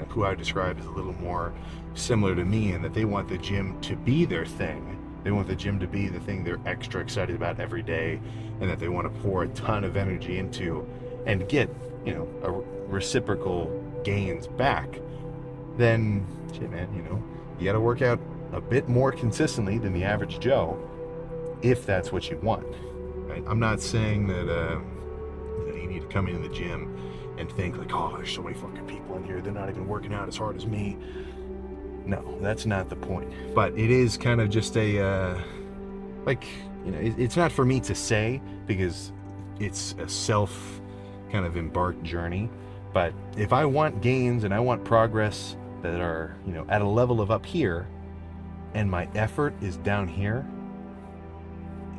who I describe as a little more similar to me, and that they want the gym to be their thing. They want the gym to be the thing they're extra excited about every day, and that they want to pour a ton of energy into and get, a reciprocal gains back. Then, shit, man, you got to work out a bit more consistently than the average Joe if that's what you want. Right? I'm not saying that you need to come into the gym and think like, oh, there's so many fucking people in here, they're not even working out as hard as me. No, that's not the point. But it is kind of just a, it's not for me to say because it's a self kind of embarked journey. But if I want gains and I want progress that are, at a level of up here, and my effort is down here,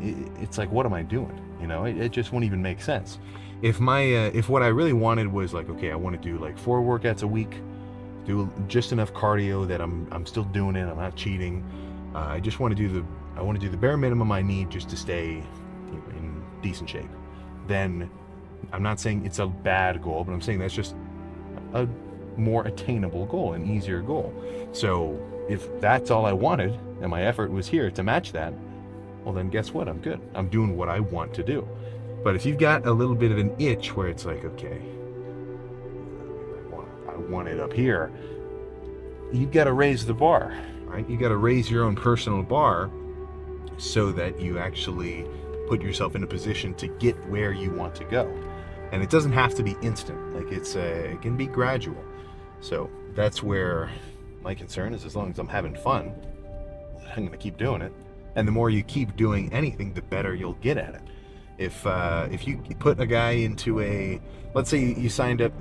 it's like, what am I doing? It just won't even make sense. If what I really wanted was like, okay, I want to do like 4 workouts a week, do just enough cardio that I'm still doing it, I'm not cheating. I just want to do the bare minimum I need just to stay in decent shape. Then I'm not saying it's a bad goal, but I'm saying that's just a more attainable goal, an easier goal. So if that's all I wanted and my effort was here to match that, well then guess what? I'm good. I'm doing what I want to do. But if you've got a little bit of an itch where it's like, okay, I want it up here, you've got to raise the bar, right? You got to raise your own personal bar so that you actually put yourself in a position to get where you want to go. And it doesn't have to be instant. Like, it can be gradual. So that's where my concern is. As long as I'm having fun, I'm going to keep doing it. And the more you keep doing anything, the better you'll get at it. If you put a guy into let's say you signed up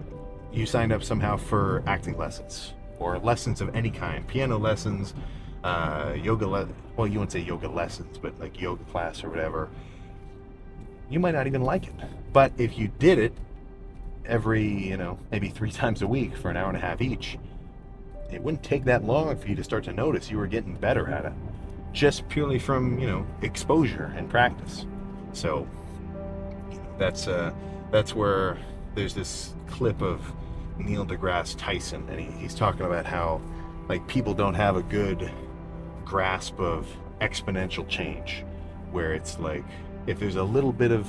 somehow for acting lessons or lessons of any kind, piano lessons, yoga, well, you wouldn't say yoga lessons, but like yoga class or whatever, you might not even like it. But if you did it every, maybe 3 times a week for an hour and a half each, it wouldn't take that long for you to start to notice you were getting better at it, just purely from, exposure and practice. So that's where there's this clip of Neil deGrasse Tyson, and he's talking about how, like, people don't have a good grasp of exponential change, where it's like, if there's a little bit of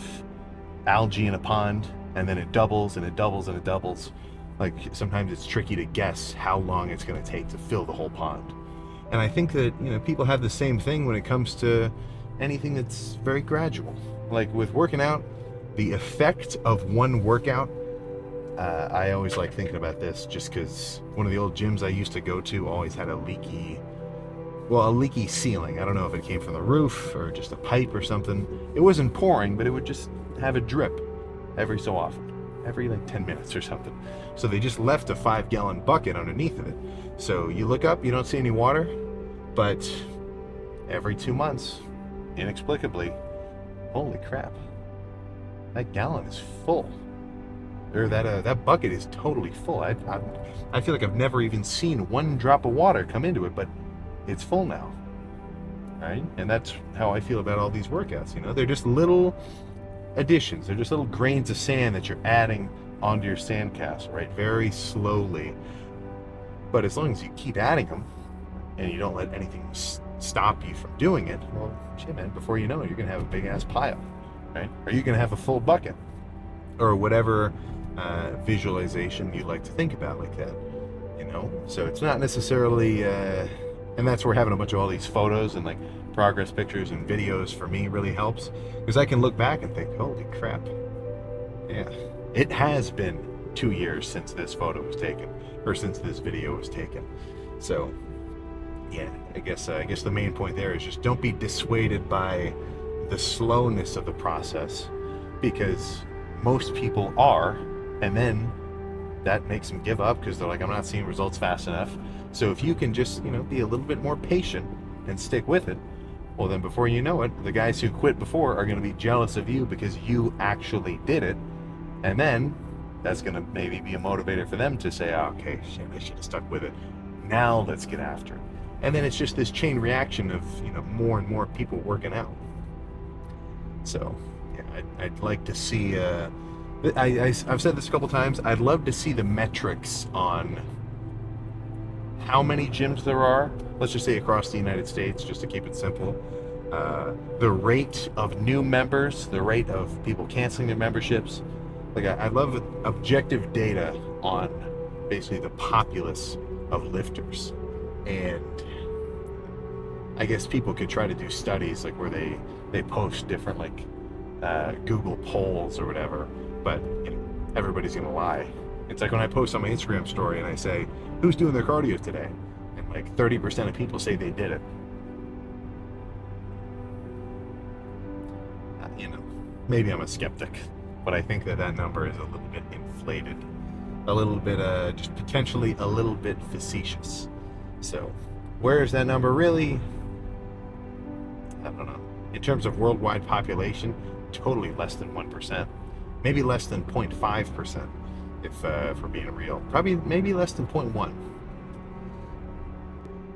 algae in a pond and then it doubles and it doubles and it doubles, like, sometimes it's tricky to guess how long it's going to take to fill the whole pond. And I think that, people have the same thing when it comes to anything that's very gradual. Like with working out, the effect of one workout, I always like thinking about this just because one of the old gyms I used to go to always had a leaky ceiling. I don't know if it came from the roof or just a pipe or something. It wasn't pouring, but it would just have a drip every so often, every like 10 minutes or something. So they just left a 5-gallon bucket underneath of it. So you look up, you don't see any water, But every 2 months, inexplicably, holy crap, that gallon is full. Or that bucket is totally full. I feel like I've never even seen one drop of water come into it, but it's full now, right? And that's how I feel about all these workouts. You know, they're just little additions. They're just little grains of sand that you're adding onto your sandcastle, right? Very slowly. But as long as you keep adding them and you don't let anything stop you from doing it, well, shit, man, before you know it, you're gonna have a big ass pile, right? Or you're gonna have a full bucket, or whatever visualization you like to think about like that, you know? So it's not necessarily, and that's where having a bunch of all these photos and like progress pictures and videos for me really helps, because I can look back and think, holy crap, yeah, it has been 2 years since this photo was taken, or since this video was taken. So yeah, I guess the main point there is just don't be dissuaded by the slowness of the process, because most people are, and then that makes them give up because they're like, I'm not seeing results fast enough. So if you can just, you know, be a little bit more patient and stick with it, well, then before you know it, the guys who quit before are going to be jealous of you because you actually did it, and then that's going to maybe be a motivator for them to say, oh, okay, shit, I should have stuck with it. Now let's get after it. And then it's just this chain reaction of, you know, more and more people working out. So yeah, I'd like to see, I've said this a couple times, I'd love to see the metrics on how many gyms there are, let's just say across the United States, just to keep it simple. The rate of new members, the rate of people canceling their memberships. Like, I love objective data on basically the populace of lifters. And I guess people could try to do studies like where they post different like Google polls or whatever, but you know, everybody's gonna lie. It's like when I post on my Instagram story and I say, who's doing their cardio today? And like 30% of people say they did it. You know, maybe I'm a skeptic, but I think that number is a little bit inflated, a little bit just potentially a little bit facetious. So where is that number really? I don't know. In terms of worldwide population, totally less than 1%, maybe less than 0.5%, if for being real. Probably maybe less than 0.1.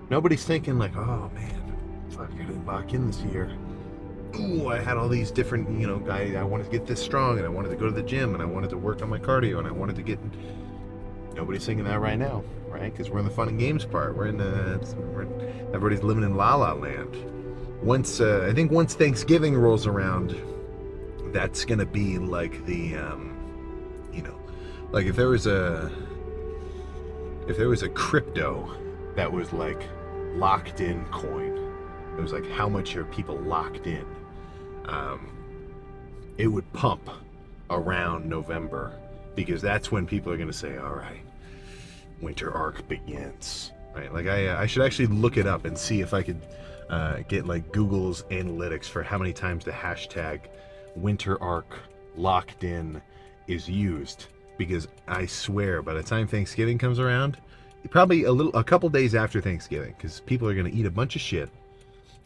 Nobody's thinking like, oh man, fuck, I didn't lock in this year. Ooh, I had all these different, you know, I wanted to get this strong, and I wanted to go to the gym, and I wanted to work on my cardio, and I wanted to get. Nobody's thinking that right now, right? Because we're in the fun and games part. Everybody's living in La La Land. I think once Thanksgiving rolls around, that's gonna be like the, you know, like if there was a crypto that was like locked in coin, it was like how much are people locked in, it would pump around November, because that's when people are gonna say, all right, winter arc begins, right? Like I should actually look it up and see if I could get like Google's analytics for how many times the hashtag winter arc locked in is used, because I swear by the time Thanksgiving comes around, probably a couple days after Thanksgiving, because people are going to eat a bunch of shit,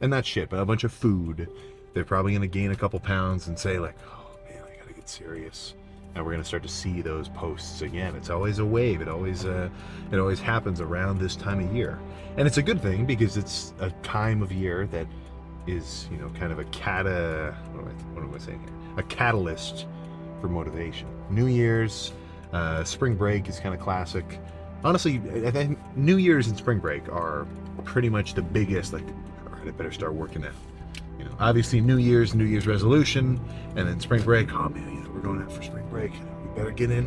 and not shit, but a bunch of food. They're probably going to gain a couple pounds and say like, oh man, I gotta get serious. And we're going to start to see those posts again. It's always a wave. It always happens around this time of year, and it's a good thing because it's a time of year that is, you know, kind of a what am I saying here? A catalyst for motivation. New Year's, spring break is kind of classic. Honestly, I think New Year's and spring break are pretty much the biggest. Like, all right, I better start working out. You know, obviously New Year's resolution, and then spring break. Oh man, you know, we're going out for spring break. We better get in.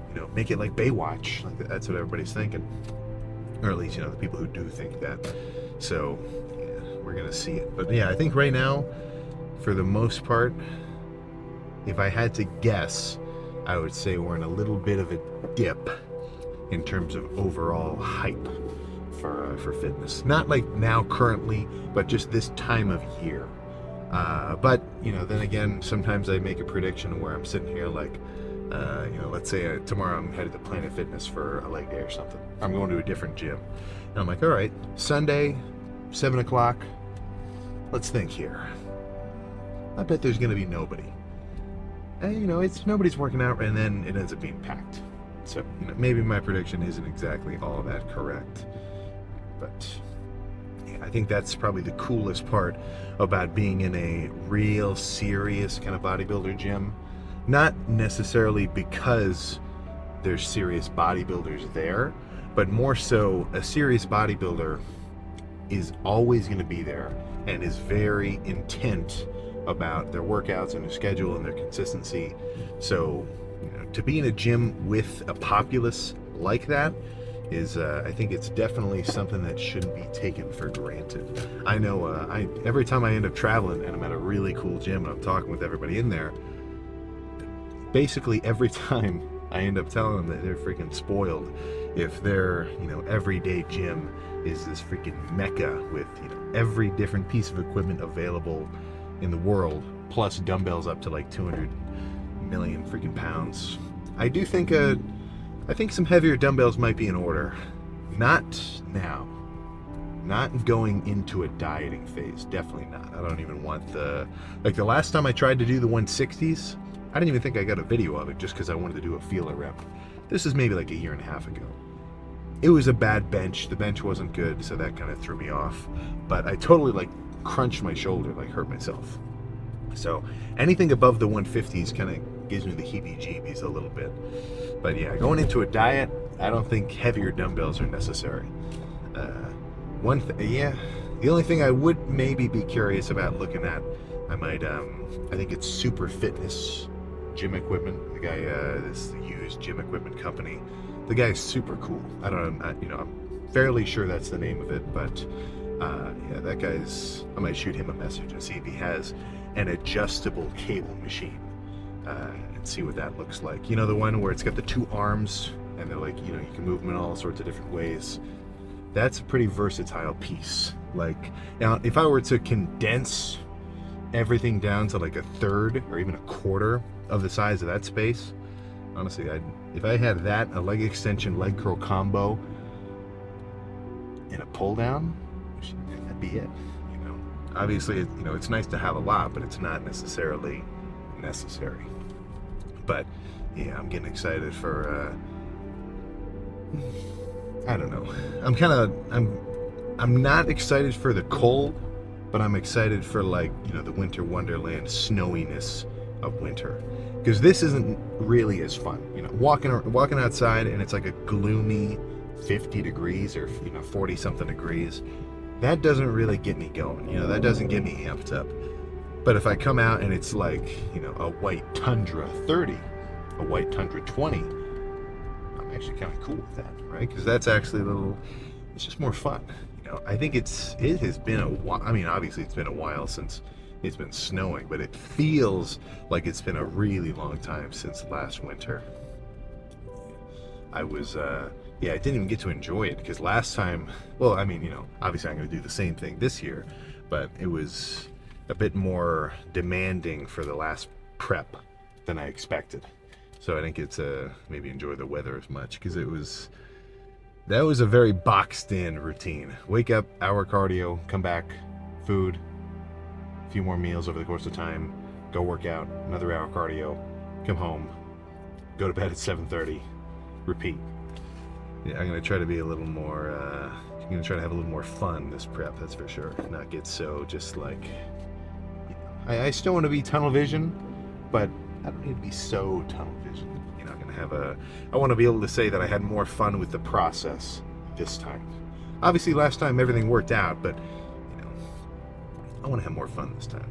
You know, make it like Baywatch. Like that's what everybody's thinking, or at least, you know, the people who do think that. So yeah, we're gonna see it. But yeah, I think right now, for the most part, if I had to guess, I would say we're in a little bit of a dip in terms of overall hype for fitness. Not like now currently, but just this time of year. But you know, then again, sometimes I make a prediction where I'm sitting here like, you know, let's say tomorrow I'm headed to Planet Fitness for a leg day or something. I'm going to a different gym, and I'm like, all right, Sunday, 7 o'clock. Let's think here. I bet there's going to be nobody. And, you know, nobody's working out, and then it ends up being packed. So, you know, maybe my prediction isn't exactly all that correct. But yeah, I think that's probably the coolest part about being in a real serious kind of bodybuilder gym. Not necessarily because there's serious bodybuilders there, but more so a serious bodybuilder is always going to be there and is very intent about their workouts and their schedule and their consistency. So, you know, to be in a gym with a populace like that is, I think it's definitely something that shouldn't be taken for granted. I know every time I end up traveling and I'm at a really cool gym and I'm talking with everybody in there, basically every time I end up telling them that they're freaking spoiled if their, you know, everyday gym is this freaking mecca with, you know, every different piece of equipment available in the world, plus dumbbells up to like 200 million freaking pounds. I do think I think some heavier dumbbells might be in order. Not now. Not going into a dieting phase. Definitely not. I don't even want the last time I tried to do the 160s, I didn't even think I got a video of it just because I wanted to do a feeler rep. This is maybe like a year and a half ago. It was a bad bench. The bench wasn't good, so that kind of threw me off. But I totally like crunched my shoulder, like hurt myself. So anything above the 150s kind of gives me the heebie-jeebies a little bit. But yeah, going into a diet, I don't think heavier dumbbells are necessary. The only thing I would maybe be curious about looking at, I think it's Super Fitness gym equipment. The guy, this used gym equipment company. The guy's super cool. I'm fairly sure that's the name of it, but yeah, that guy's, I might shoot him a message and see if he has an adjustable cable machine and see what that looks like. You know, the one where it's got the two arms and they're like, you know, you can move them in all sorts of different ways. That's a pretty versatile piece. Like, now, if I were to condense everything down to like a third or even a quarter of the size of that space, honestly, if I had that, a leg extension, leg curl combo, and a pull down, that'd be it. You know, obviously, you know, it's nice to have a lot, but it's not necessarily necessary. But yeah, I'm getting excited for. I don't know. I'm not excited for the cold, but I'm excited for, like, you know, the winter wonderland snowiness of winter. Because this isn't really as fun. You know, walking outside and it's like a gloomy 50 degrees or, you know, 40 something degrees. That doesn't really get me going. You know, that doesn't get me amped up. But if I come out and it's like, you know, a white tundra 30, a white tundra 20, I'm actually kind of cool with that, right? Because that's actually it's just more fun. You know, I think it has been a while. I mean, obviously it's been a while since it's been snowing, but it feels like it's been a really long time since last winter. I didn't even get to enjoy it because last time, well, I mean, you know, obviously I'm going to do the same thing this year, but it was a bit more demanding for the last prep than I expected. So I didn't get to maybe enjoy the weather as much because that was a very boxed in routine. Wake up, hour cardio, come back, food, a few more meals over the course of time, go work out, another hour cardio, come home, go to bed at 7:30, repeat. Yeah, I'm gonna try to be a little more, I'm gonna try to have a little more fun this prep, that's for sure. Not get so just like, you know, I still want to be tunnel vision, but I don't need to be so tunnel vision. You know, I want to be able to say that I had more fun with the process this time. Obviously last time everything worked out, but you know, I want to have more fun this time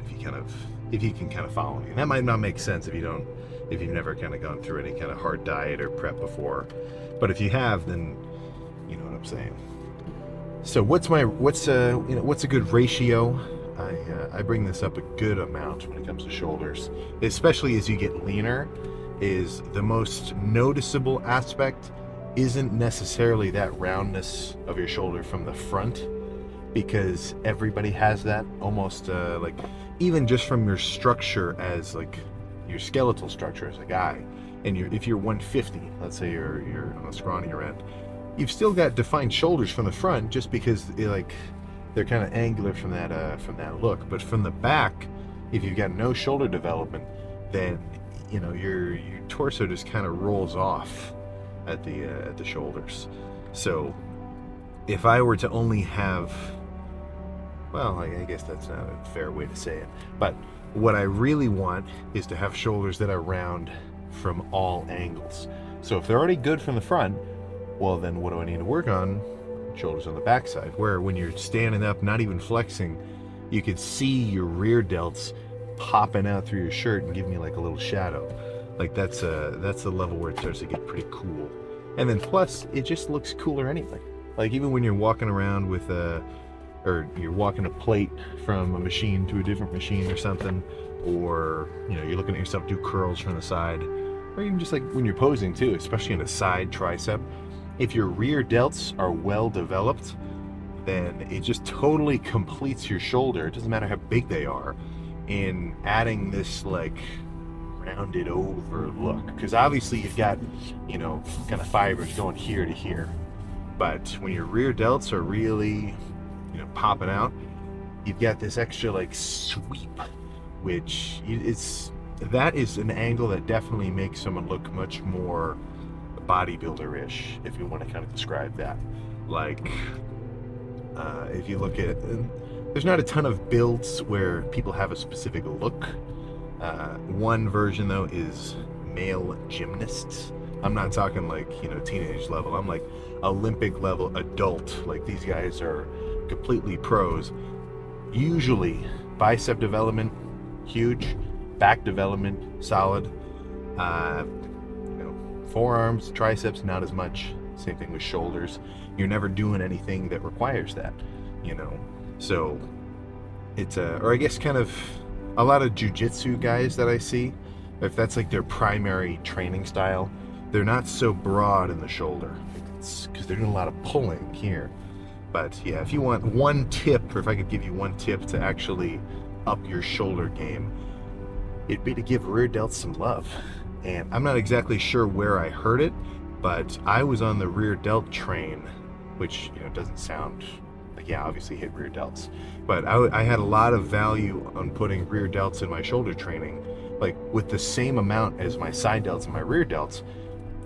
if you can kind of follow me. And that might not make sense if you've never kind of gone through any kind of hard diet or prep before. But if you have, then you know what I'm saying. So what's a good ratio? I bring this up a good amount when it comes to shoulders, especially as you get leaner. Is the most noticeable aspect isn't necessarily that roundness of your shoulder from the front, because everybody has that almost like even just from your structure as like your skeletal structure as a guy. And if you're 150, let's say you're on the scrawnier end, you've still got defined shoulders from the front just because they're kind of angular from that look. But from the back, if you've got no shoulder development, then your torso just kind of rolls off at the shoulders. So if I were to only have, well, I guess that's not a fair way to say it, but what I really want is to have shoulders that are round from all angles. So if they're already good from the front, well, then what do I need to work on? Shoulders on the backside, where when you're standing up, not even flexing, you could see your rear delts popping out through your shirt and giving you like a little shadow. Like that's the level where it starts to get pretty cool. And then plus, it just looks cooler anyway. Like even when you're walking around with or you're walking a plate from a machine to a different machine or something, or you're looking at yourself do curls from the side, or even just like when you're posing too, especially in a side tricep. If your rear delts are well developed, then it just totally completes your shoulder. It doesn't matter how big they are, in adding this like rounded over look. Because obviously you've got, kind of fibers going here to here. But when your rear delts are really, popping out, you've got this extra like sweep, which that is an angle that definitely makes someone look much more bodybuilder-ish, if you want to kind of describe that. Like if you look at, there's not a ton of builds where people have a specific look. One version though is male gymnasts. I'm not talking like teenage level, I'm like Olympic level adult. Like these guys are completely pros. Usually bicep development huge, back development solid, forearms, triceps, not as much. Same thing with shoulders. You're never doing anything that requires that, So it's or I guess kind of a lot of jiu-jitsu guys that I see, if that's like their primary training style, they're not so broad in the shoulder. It's because they're doing a lot of pulling here. But yeah, if you want one tip, or if I could give you one tip to actually up your shoulder game, it'd be to give rear delts some love. And I'm not exactly sure where I heard it, but I was on the rear delt train, which doesn't sound like, yeah, obviously hit rear delts, but I had a lot of value on putting rear delts in my shoulder training, like with the same amount as my side delts and my rear delts,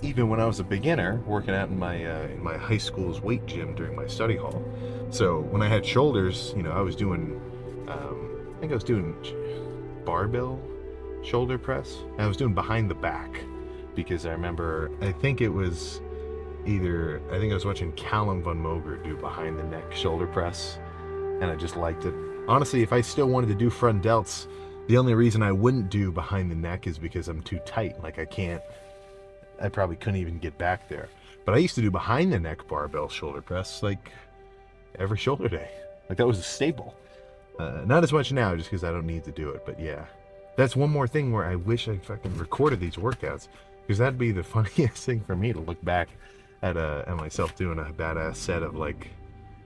even when I was a beginner working out in my high school's weight gym during my study hall. So when I had shoulders, I was doing, I think I was doing barbell shoulder press. I was doing behind the back because I remember, I think I was watching Callum von Moger do behind the neck shoulder press, and I just liked it. Honestly, if I still wanted to do front delts, the only reason I wouldn't do behind the neck is because I'm too tight. Like I probably couldn't even get back there. But I used to do behind the neck barbell shoulder press like every shoulder day. Like that was a staple. Not as much now just because I don't need to do it, but yeah. That's one more thing where I wish I fucking recorded these workouts, because that'd be the funniest thing for me to look back at myself doing a badass set of like,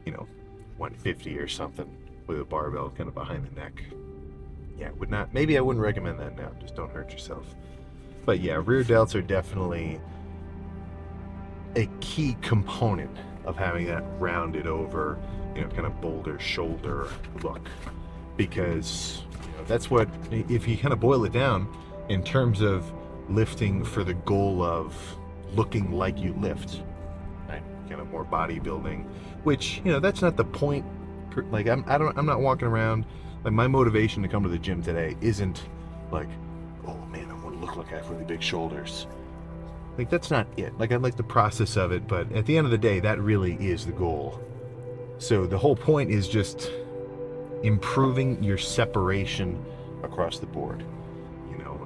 150 or something with a barbell kind of behind the neck. Yeah, maybe I wouldn't recommend that now. Just don't hurt yourself. But yeah, rear delts are definitely a key component of having that rounded over, kind of boulder shoulder look, because that's what, if you kind of boil it down in terms of lifting for the goal of looking like you lift, right? Kind of more bodybuilding, which, that's not the point. Like I'm not walking around, like my motivation to come to the gym today isn't like, oh man, I want to look like I have really big shoulders. Like that's not it. Like I like the process of it, but at the end of the day, that really is the goal. So the whole point is just improving your separation across the board.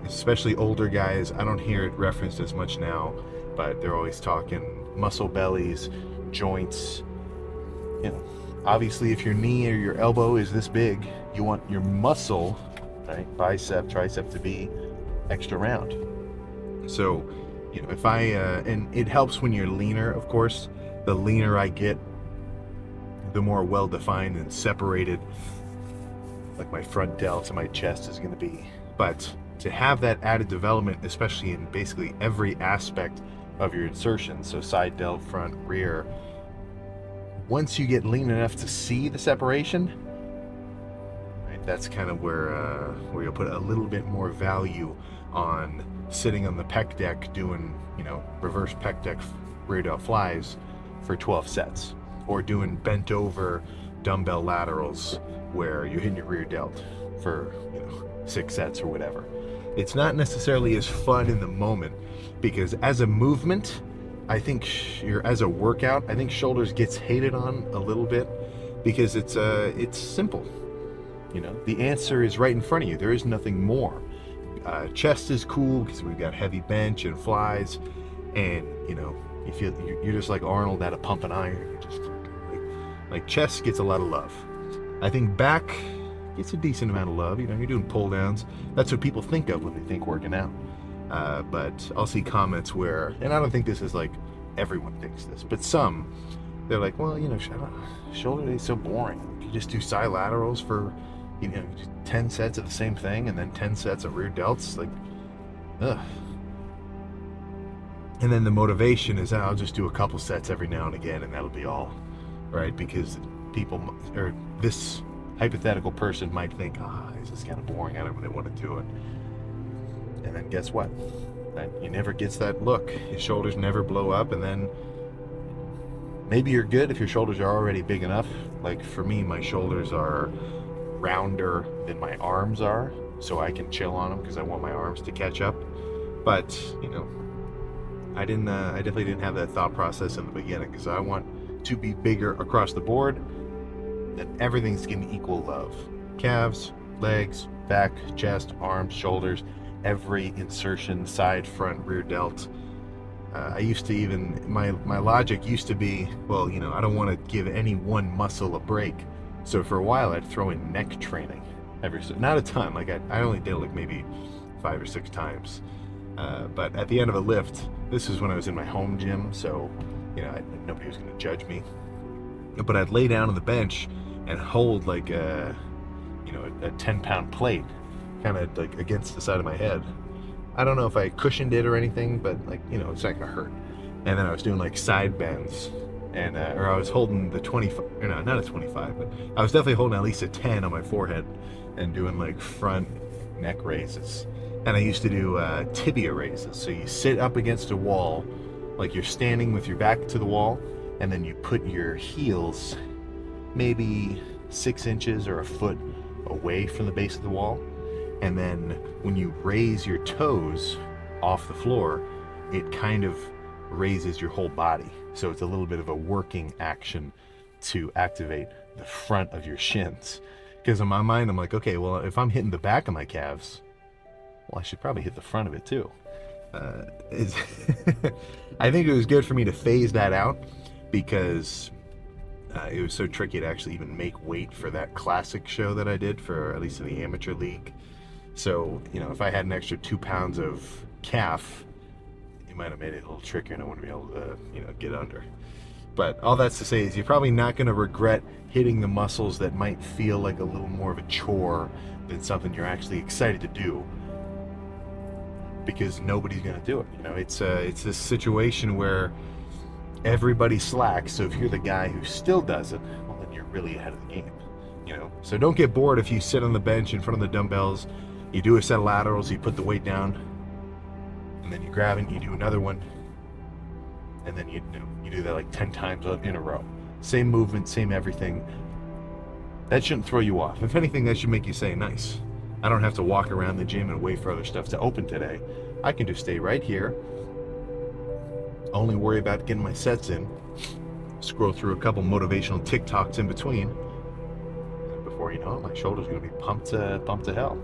Especially older guys, I don't hear it referenced as much now, but they're always talking muscle bellies, joints. Obviously if your knee or your elbow is this big, you want your muscle, right, bicep, tricep, to be extra round. So if and it helps when you're leaner, of course. The leaner I get, the more well defined and separated like my front delts and my chest is going to be. But to have that added development, especially in basically every aspect of your insertion, so side delt, front, rear, once you get lean enough to see the separation, right, that's kind of where you'll put a little bit more value on sitting on the pec deck doing, you know, reverse pec deck rear delt flies for 12 sets, or doing bent over dumbbell laterals where you're hitting your rear delt for, you know, 6 sets or whatever. It's not necessarily as fun in the moment, because as a movement, I think as a workout, I think shoulders gets hated on a little bit because it's simple. You know, the answer is right in front of you. There is nothing more. Chest is cool because we've got heavy bench and flies, and you know, you feel you're just like Arnold at a pump and iron. You're just like chest gets a lot of love. I think back gets a decent amount of love. You know, you're doing pull downs. That's what people think of when they think working out. But I'll see comments where, and I don't think this is like everyone thinks this, but some, they're like, well, you know, shoulder day is so boring. You just do side laterals for, you know, 10 sets of the same thing and then 10 sets of rear delts. Like, ugh. And then the motivation is, I'll just do a couple sets every now and again and that'll be all, right? Because people, or this hypothetical person might think, this is kind of boring, I don't really want to do it. And then guess what? You never gets that look. Your shoulders never blow up, and then maybe you're good if your shoulders are already big enough. Like for me, my shoulders are rounder than my arms are, so I can chill on them because I want my arms to catch up. But you know, I definitely didn't have that thought process in the beginning, because I want to be bigger across the board. Then everything's getting equal love: calves, legs, back, chest, arms, shoulders, every insertion, side, front, rear delt. I used to even, my logic used to be, well, you know, I don't want to give any one muscle a break. So for a while I'd throw in neck training not a ton, like I only did like maybe 5 or 6 times. But at the end of a lift, this is when I was in my home gym, so, you know, nobody was going to judge me. But I'd lay down on the bench and hold like a 10-pound plate, kind of like against the side of my head. I don't know if I cushioned it or anything, but like, you know, it's not gonna hurt. And then I was doing like side bends, and or I was holding the 25, or no, not a 25, but I was definitely holding at least a 10 on my forehead and doing like front neck raises. And I used to do tibia raises. So you sit up against a wall, like you're standing with your back to the wall, and then you put your heels maybe 6 inches or a foot away from the base of the wall. And then when you raise your toes off the floor, it kind of raises your whole body. So it's a little bit of a working action to activate the front of your shins. Because in my mind, I'm like, okay, well, if I'm hitting the back of my calves, well, I should probably hit the front of it too. I think it was good for me to phase that out, because it was so tricky to actually even make weight for that classic show that I did, for at least in the amateur league. So, you know, if I had an extra 2 pounds of calf, it might have made it a little trickier and I wouldn't be able to, you know, get under. But all that's to say is you're probably not going to regret hitting the muscles that might feel like a little more of a chore than something you're actually excited to do, because nobody's going to do it. You know, it's this situation where everybody slacks. So if you're the guy who still does it, well, then you're really ahead of the game. You know, so don't get bored if you sit on the bench in front of the dumbbells, you do a set of laterals, you put the weight down, and then you grab it and you do another one, and then you do that like 10 times in a row. Same movement, same everything. That shouldn't throw you off. If anything, that should make you say, nice. I don't have to walk around the gym and wait for other stuff to open today. I can just stay right here, only worry about getting my sets in, scroll through a couple motivational TikToks in between. Before you know it, my shoulder's gonna be pumped to hell.